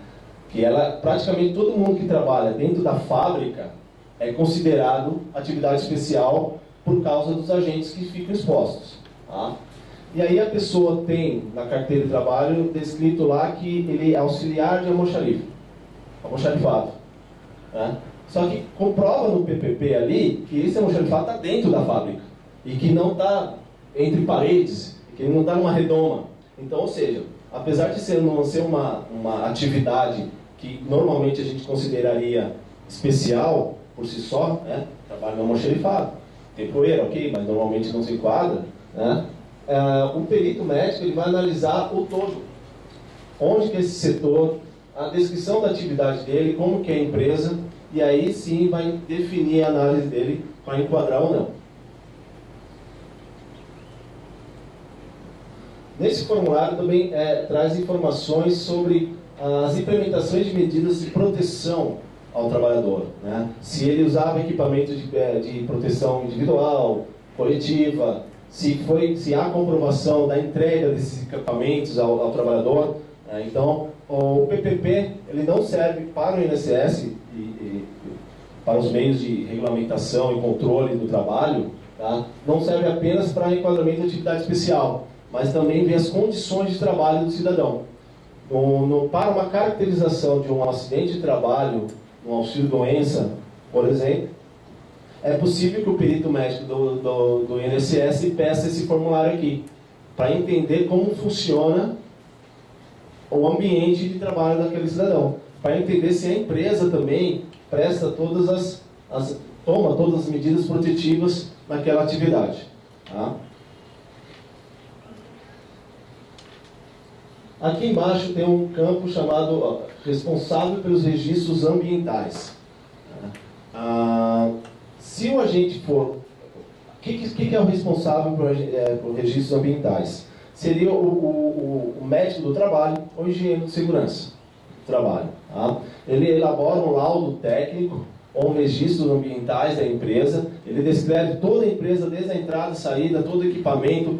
Que ela, praticamente todo mundo que trabalha dentro da fábrica é considerado atividade especial por causa dos agentes que ficam expostos. Tá? E aí a pessoa tem na carteira de trabalho descrito lá que ele é auxiliar de almoxarifado. Né? Só que comprova no PPP ali que esse almoxarifado está dentro da fábrica e que não está entre paredes, que ele não está numa redoma. Então, ou seja, apesar de não ser uma atividade que normalmente a gente consideraria especial por si só, né? Trabalho no almoxarifado, temporeiro, ok, mas normalmente não se enquadra, né? O perito médico ele vai analisar o todo, onde que esse setor, a descrição da atividade dele, como que é a empresa, e aí sim vai definir a análise dele para enquadrar ou não. Nesse formulário também traz informações sobre as implementações de medidas de proteção ao trabalhador. Né? Se ele usava equipamento de proteção individual, coletiva, se há comprovação da entrega desses equipamentos ao trabalhador. Então, o PPP ele não serve para o INSS e para os meios de regulamentação e controle do trabalho, tá? Não serve apenas para enquadramento de atividade especial, mas também vê as condições de trabalho do cidadão. Para uma caracterização de um acidente de trabalho, um auxílio-doença, por exemplo, é possível que o perito médico do INSS peça esse formulário aqui, para entender como funciona o ambiente de trabalho daquele cidadão, para entender se a empresa também presta toma todas as medidas protetivas naquela atividade. Tá? Aqui embaixo tem um campo chamado responsável pelos registros ambientais. Se o agente for... O que é o responsável por registros ambientais? Seria o médico do trabalho ou engenheiro de segurança do trabalho. Tá? Ele elabora um laudo técnico ou registros ambientais da empresa. Ele descreve toda a empresa, desde a entrada e saída, todo o equipamento,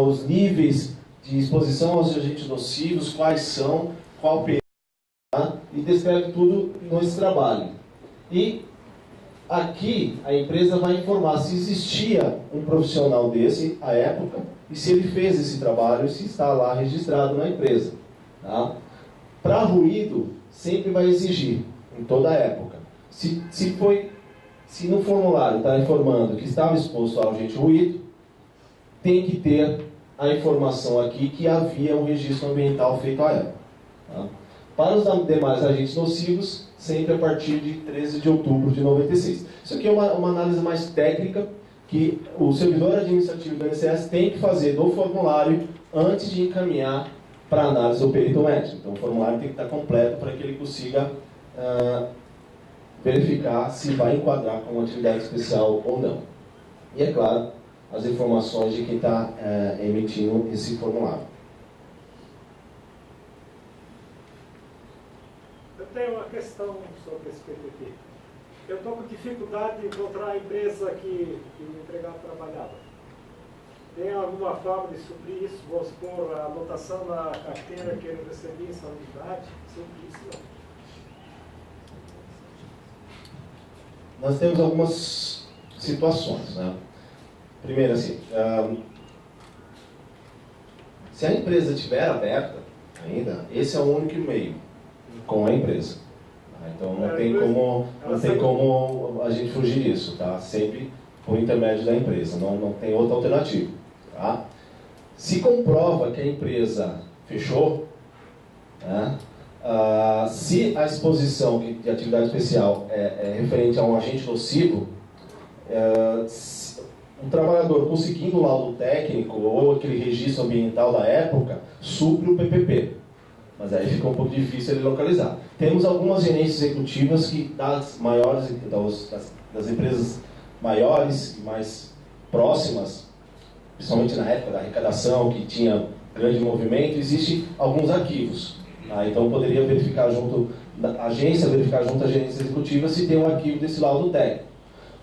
os níveis de exposição aos agentes nocivos, quais são, qual período, tá? E descreve tudo nesse trabalho. E aqui a empresa vai informar se existia um profissional desse à época e se ele fez esse trabalho e se está lá registrado na empresa. Tá? Para ruído, sempre vai exigir, em toda a época. Se no formulário está informando que estava exposto ao agente ruído, tem que ter a informação aqui que havia um registro ambiental feito à época. Tá? Para os demais agentes nocivos, sempre a partir de 13 de outubro de 96. Isso aqui é uma análise mais técnica que o servidor administrativo do INSS tem que fazer do formulário antes de encaminhar para análise do perito médico. Então o formulário tem que estar completo para que ele consiga verificar se vai enquadrar como atividade especial ou não. E é claro, as informações de quem está emitindo esse formulário. Eu tenho uma questão sobre esse PPP. Eu estou com dificuldade de encontrar a empresa que o empregado trabalhava. Tem alguma forma de suprir isso? Vou supor a anotação na carteira que ele recebia em saúde, suprir isso? nós temos algumas situações, né? Primeiro, assim, se a empresa estiver aberta ainda, esse é o único meio com a empresa. Tá? Então não tem como a gente fugir disso, tá? Sempre por intermédio da empresa, não tem outra alternativa. Tá? Se comprova que a empresa fechou, né? Se a exposição de atividade especial é referente a um agente nocivo, o trabalhador conseguindo o laudo técnico ou aquele registro ambiental da época, supre o PPP. Mas aí fica um pouco difícil ele localizar. Temos algumas gerências executivas que das empresas maiores e mais próximas, principalmente na época da arrecadação, que tinha grande movimento, existem alguns arquivos. Tá? Então poderia verificar junto a agência, verificar junto à gerência executiva se tem um arquivo desse laudo técnico.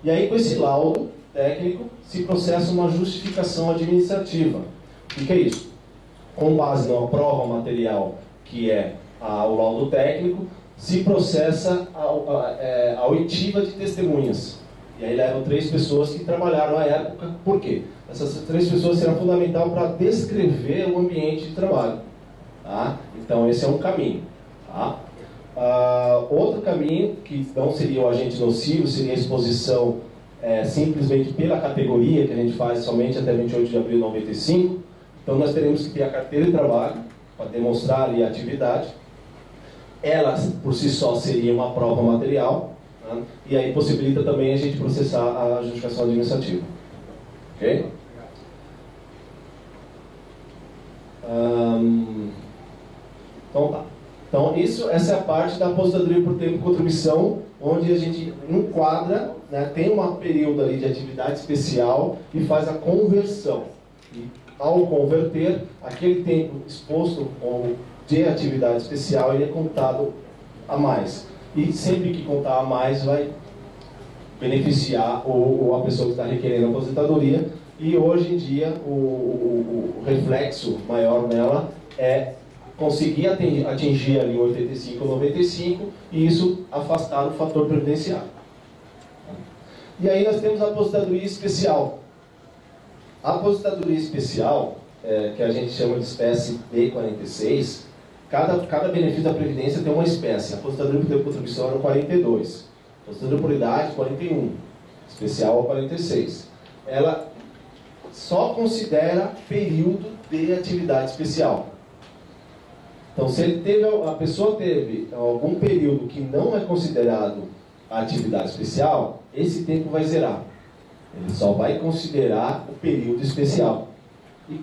E aí com esse laudo técnico se processa uma justificação administrativa. O que é isso? Com base numa prova material que é o laudo técnico, se processa a oitiva de testemunhas. E aí levam 3 pessoas que trabalharam à época. Por quê? Essas 3 pessoas serão fundamental para descrever o ambiente de trabalho. Tá? Então esse é um caminho. Tá? Outro caminho, que não seria o agente nocivo, seria a exposição simplesmente pela categoria que a gente faz somente até 28 de abril de 95. Então nós teremos que ter a carteira de trabalho para demonstrar ali a atividade. Ela por si só seria uma prova material, né? E aí possibilita também a gente processar a justificação administrativa. Ok? Então tá. Então essa é a parte da aposentadoria por tempo de contribuição, onde a gente enquadra, né, tem um período ali de atividade especial e faz a conversão. E ao converter, aquele tempo exposto de atividade especial ele é contado a mais. E sempre que contar a mais vai beneficiar a pessoa que está requerendo a aposentadoria. E hoje em dia o reflexo maior nela é conseguir atingir ali 85 ou 95 e isso afastar o fator previdenciário. E aí nós temos a aposentadoria especial. A aposentadoria especial, que a gente chama de espécie B46, cada benefício da Previdência tem uma espécie. A aposentadoria por tempo de contribuição era o 42, aposentadoria por idade 41, especial é 46. Ela só considera período de atividade especial. Então, se a pessoa teve algum período que não é considerado atividade especial, esse tempo vai zerar. Ele só vai considerar o período especial. E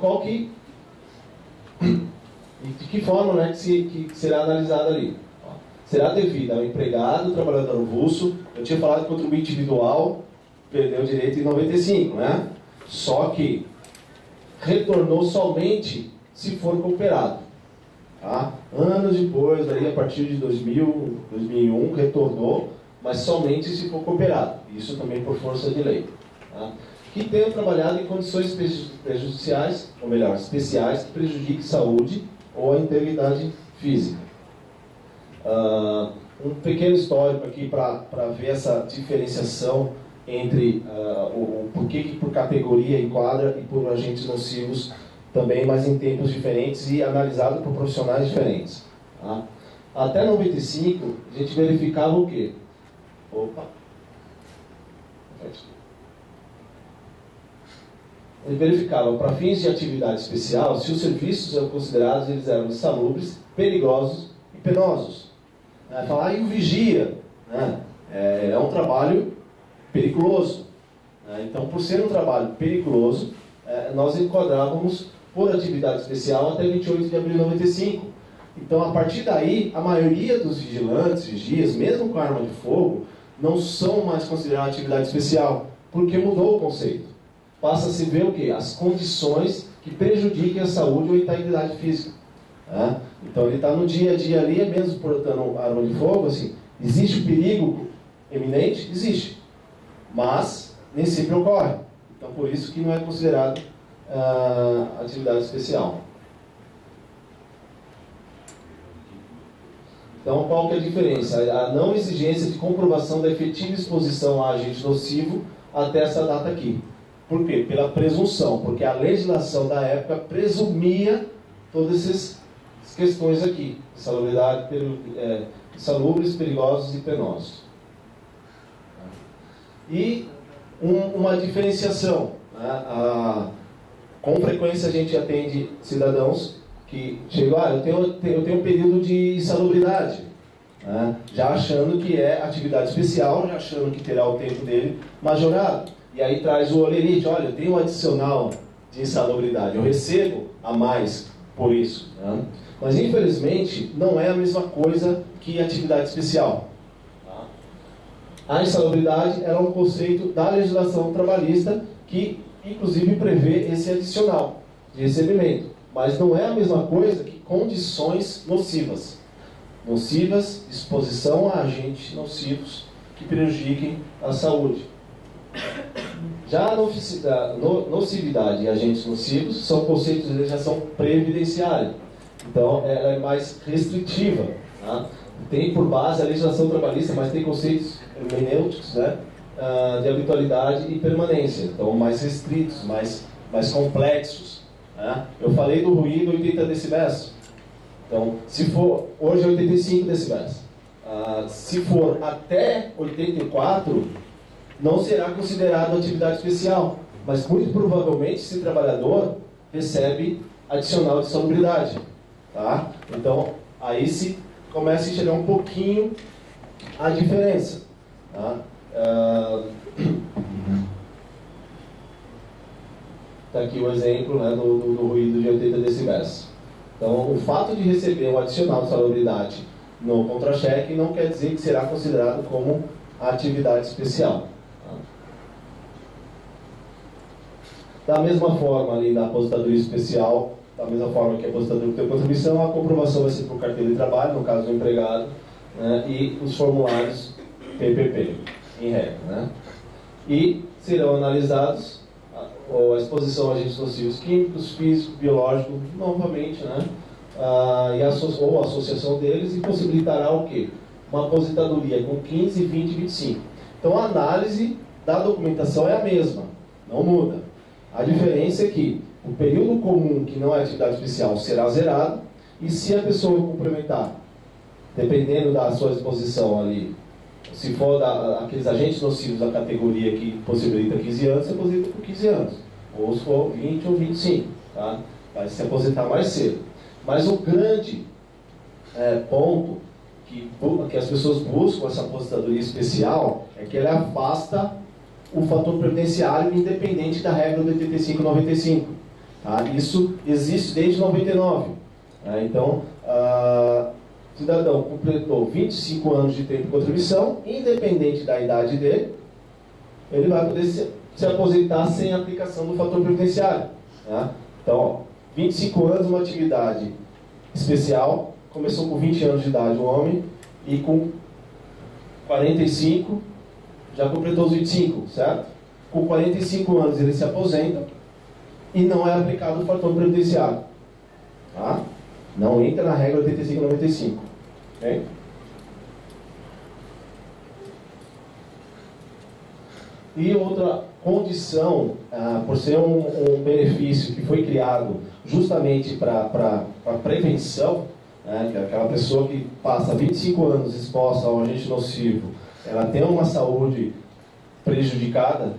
de que forma, né, que será analisado ali? Será devido ao empregado, trabalhador avulso. Eu tinha falado de contribuinte individual, perdeu o direito em 95, né? Só que retornou somente se for cooperado. Tá? Anos depois, aí, a partir de 2000, 2001, retornou, mas somente se for cooperado. Isso também por força de lei. Tá? Que tenha trabalhado em condições prejudiciais, ou melhor, especiais, que prejudiquem saúde ou a integridade física. Um pequeno histórico aqui para ver essa diferenciação entre o porquê que por categoria enquadra e por agentes nocivos também, mas em tempos diferentes e analisado por profissionais diferentes. Tá? Até 95, a gente verificava o quê? Ele verificava, para fins de atividade especial, se os serviços eram considerados, eles eram insalubres, perigosos e penosos. Falar, e o vigia? Né? É um trabalho periculoso. Então, por ser um trabalho periculoso, nós enquadrávamos por atividade especial até 28 de abril de 95. Então, a partir daí, a maioria dos vigilantes, vigias, mesmo com arma de fogo, não são mais considerados atividade especial, porque mudou o conceito. Passa a se ver o quê? As condições que prejudiquem a saúde ou a integridade física. Tá? Então, ele está no dia a dia ali, mesmo portando arma de fogo, assim, existe perigo eminente? Existe. Mas nem sempre ocorre. Então, por isso que não é considerado atividade especial. Então, qual que é a diferença? A não exigência de comprovação da efetiva exposição a agente nocivo até essa data aqui. Por quê? Pela presunção, porque a legislação da época presumia todas essas questões aqui, insalubridade, insalubres, perigosos e penosos. E uma diferenciação, né? Com frequência a gente atende cidadãos que chegam, eu tenho um período de insalubridade, né? Já achando que é atividade especial, já achando que terá o tempo dele majorado. E aí traz o olerite, olha, eu tenho um adicional de insalubridade, eu recebo a mais por isso, né? Mas infelizmente não é a mesma coisa que atividade especial. A insalubridade é um conceito da legislação trabalhista que inclusive prevê esse adicional de recebimento. Mas não é a mesma coisa que condições nocivas. Nocivas, exposição a agentes nocivos que prejudiquem a saúde. Já a nocividade e agentes nocivos são conceitos de legislação previdenciária. Então, ela é mais restritiva. Tá? Tem por base a legislação trabalhista, mas tem conceitos hermenêuticos, né? De habitualidade e permanência. Então, mais restritos, mais complexos. Né? Eu falei do ruído 80 decibéis. Então, se for, hoje é 85 decibéis. Se for até 84, não será considerado atividade especial. Mas, muito provavelmente, esse trabalhador recebe adicional de insalubridade. Tá? Então, aí se começa a enxergar um pouquinho a diferença. Tá? Está aqui o exemplo, né, do ruído de 80 decibéis. Então, o fato de receber um adicional de salubridade no contra-cheque não quer dizer que será considerado como atividade especial. Tá? Da mesma forma, ali na aposentadoria especial, da mesma forma que a aposentadoria tem contribuição, a comprovação vai ser por carteira de trabalho, no caso do empregado, né, e os formulários PPP, em regra. Né? E serão analisados a exposição a agentes nocivos químicos, físicos, biológicos, novamente, né? Ou a associação deles, e possibilitará o quê? Uma aposentadoria com 15, 20 e 25. Então, a análise da documentação é a mesma, não muda. A diferença é que o período comum, que não é atividade especial, será zerado, e se a pessoa complementar, dependendo da sua exposição ali, se for aqueles agentes nocivos da categoria que possibilita 15 anos, se aposenta por 15 anos. Ou se for 20 ou 25. Tá? Vai se aposentar mais cedo. Mas o grande ponto que as pessoas buscam essa aposentadoria especial é que ela afasta o fator previdenciário independente da regra do 85/95. Tá? Isso existe desde 99. Tá? Então, o cidadão completou 25 anos de tempo de contribuição, independente da idade dele, ele vai poder se aposentar sem aplicação do fator previdenciário. Tá? Então, 25 anos, uma atividade especial, começou com 20 anos de idade o homem, e com 45 já completou os 25, certo? Com 45 anos ele se aposenta e não é aplicado o fator previdenciário. Tá? Não entra na regra 85/95. Okay? E outra condição, por ser um benefício que foi criado justamente para prevenção, né, que aquela pessoa que passa 25 anos exposta ao agente nocivo, ela tem uma saúde prejudicada,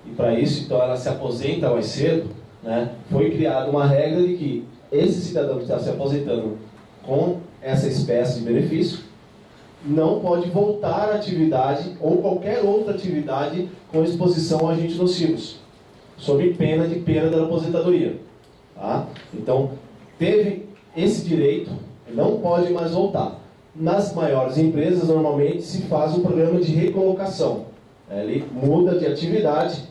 e para isso, então, ela se aposenta mais cedo, né, foi criada uma regra de que esse cidadão que está se aposentando com essa espécie de benefício não pode voltar à atividade ou qualquer outra atividade com exposição a agentes nocivos, sob pena de perda da aposentadoria. Tá? Então, teve esse direito, não pode mais voltar. Nas maiores empresas, normalmente, se faz um programa de recolocação. Ele muda de atividade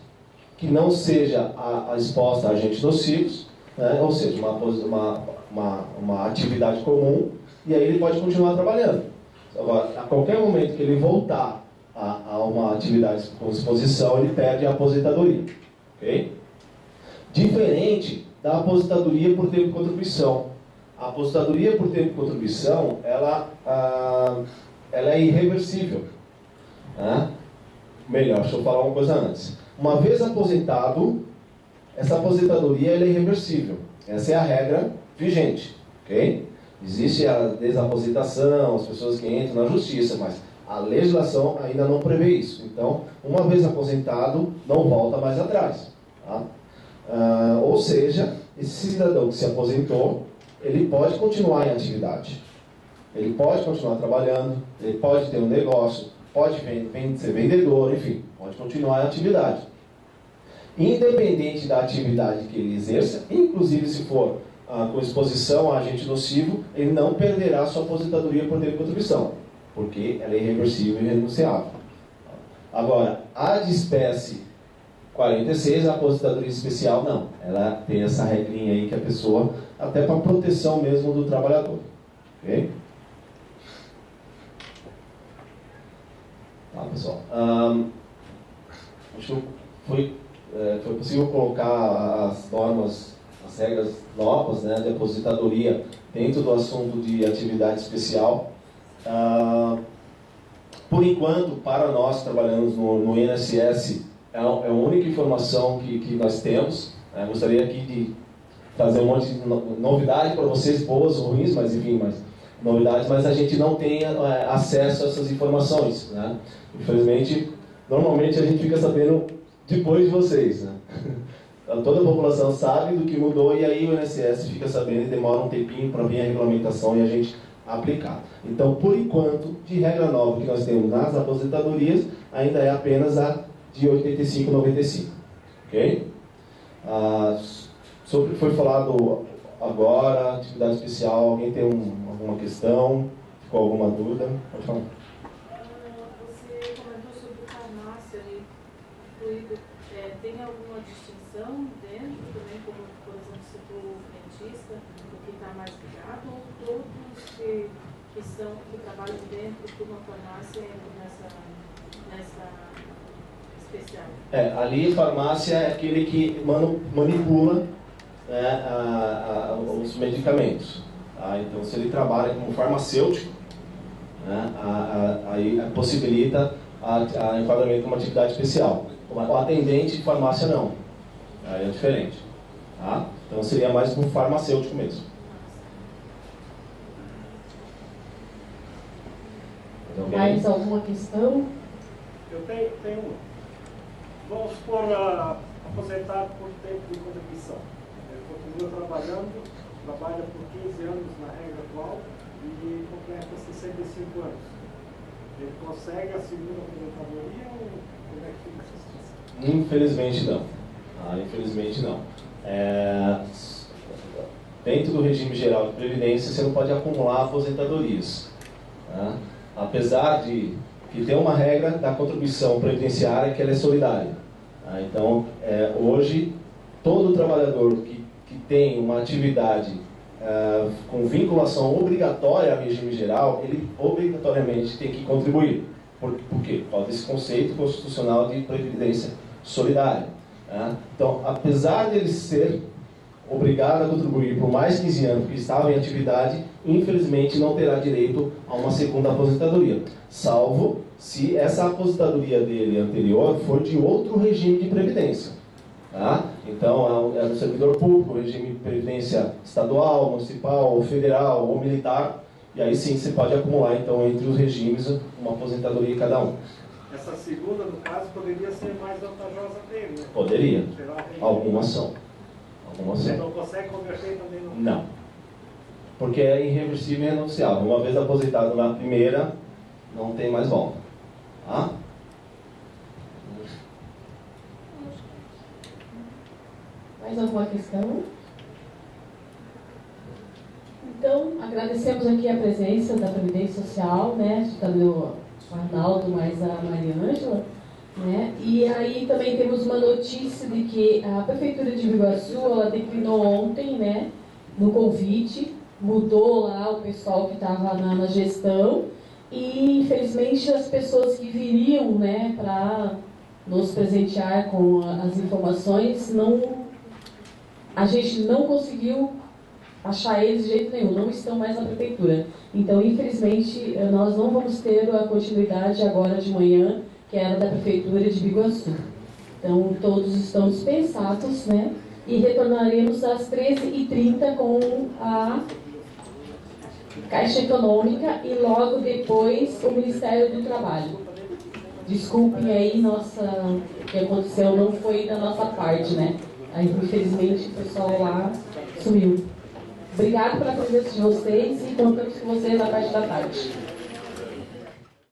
que não seja exposta a agentes nocivos, né? Ou seja, uma atividade comum, e aí ele pode continuar trabalhando. Agora, a qualquer momento que ele voltar a uma atividade com exposição, ele perde a aposentadoria. Okay? Diferente da aposentadoria por tempo de contribuição. a aposentadoria por tempo de contribuição, ela é irreversível. Né? Melhor, deixa eu falar uma coisa antes. Uma vez aposentado, essa aposentadoria ela é irreversível. Essa é a regra vigente. Okay? Existe a desaposentação, as pessoas que entram na justiça, mas a legislação ainda não prevê isso. Então, uma vez aposentado, não volta mais atrás. Tá? Ou seja, esse cidadão que se aposentou, ele pode continuar em atividade. Ele pode continuar trabalhando, ele pode ter um negócio, pode ser vendedor, enfim, pode continuar em atividade. Independente da atividade que ele exerça, inclusive se for com exposição a agente nocivo, ele não perderá sua aposentadoria por tempo de contribuição, porque ela é irreversível e irrenunciável. Agora, a de espécie 46, a aposentadoria especial, não. Ela tem essa regrinha aí que a pessoa, até para proteção mesmo do trabalhador. Ok? Tá, pessoal. Acho que foi possível colocar as normas, as regras novas, né, de aposentadoria dentro do assunto de atividade especial. Por enquanto, para nós que trabalhamos no INSS, é a única informação que nós temos. Gostaria aqui de trazer um monte de novidade para vocês, boas ou ruins, mas enfim, novidades, mas a gente não tem acesso a essas informações. Né? Infelizmente, normalmente a gente fica sabendo depois de vocês. Né? Toda a população sabe do que mudou e aí o INSS fica sabendo e demora um tempinho para vir a regulamentação e a gente aplicar. Então, por enquanto, de regra nova que nós temos nas aposentadorias, ainda é apenas a de 85,95. Ok? Foi falado agora, atividade especial, alguém tem alguma questão? Ficou alguma dúvida? Pode falar. Você comentou sobre farmácia ali, fluido. Tem alguma distinção dentro também, como, por exemplo, se for dentista, o que está mais ligado, ou todos que trabalham dentro de uma farmácia nessa especial? Ali farmácia é aquele que manipula, né, os medicamentos. Tá? Então, se ele trabalha como farmacêutico, né, aí possibilita a enquadramento como atividade especial. O atendente de farmácia não. Aí é diferente. Tá? Então seria mais um farmacêutico mesmo. Mais alguma questão? Eu tenho uma. Vamos supor aposentado por tempo de contribuição. Ele continua trabalhando, trabalha por 15 anos na regra atual e completa 65 anos. Ele consegue a segunda aposentadoria ou como é que fica essa situação? Infelizmente não. Infelizmente não. Dentro do regime geral de previdência, você não pode acumular aposentadorias. Tá? Apesar de que tem uma regra da contribuição previdenciária que ela é solidária. Tá? Então, hoje, todo trabalhador que tem uma atividade com vinculação obrigatória ao regime geral, ele obrigatoriamente tem que contribuir. Por quê? Por causa desse conceito constitucional de previdência solidária. Tá? Então, apesar de ele ser obrigado a contribuir por mais 15 anos que estava em atividade, infelizmente não terá direito a uma segunda aposentadoria, salvo se essa aposentadoria dele anterior for de outro regime de previdência. Tá? Então, é no servidor público, regime de previdência estadual, municipal, federal ou militar, e aí sim você pode acumular então entre os regimes uma aposentadoria em cada um. Essa segunda, no caso, poderia ser mais vantajosa dele, né? Poderia. Alguma ação. Você não consegue converter também no... Não. Porque é irreversível e irrenunciável. Uma vez aposentado na primeira, não tem mais volta. Tá? Mais alguma questão? Então, agradecemos aqui a presença da Previdência Social, né? Também o Arnaldo, mais a Maria Ângela. Né? E aí também temos uma notícia de que a Prefeitura de Biguaçu, ela declinou ontem, né, no convite, mudou lá o pessoal que estava na gestão e infelizmente as pessoas que viriam, né, para nos presentear com as informações, a gente não conseguiu achar eles de jeito nenhum, não estão mais na prefeitura. Então, infelizmente, nós não vamos ter a continuidade agora de manhã, que era da prefeitura de Biguaçu. Então, todos estão dispensados, né? E retornaremos às 13h30 com a Caixa Econômica e logo depois o Ministério do Trabalho. Desculpem aí, o que aconteceu não foi da nossa parte, né? Aí, infelizmente, o pessoal lá sumiu. Obrigado pela presença de vocês e contamos com vocês na parte da tarde.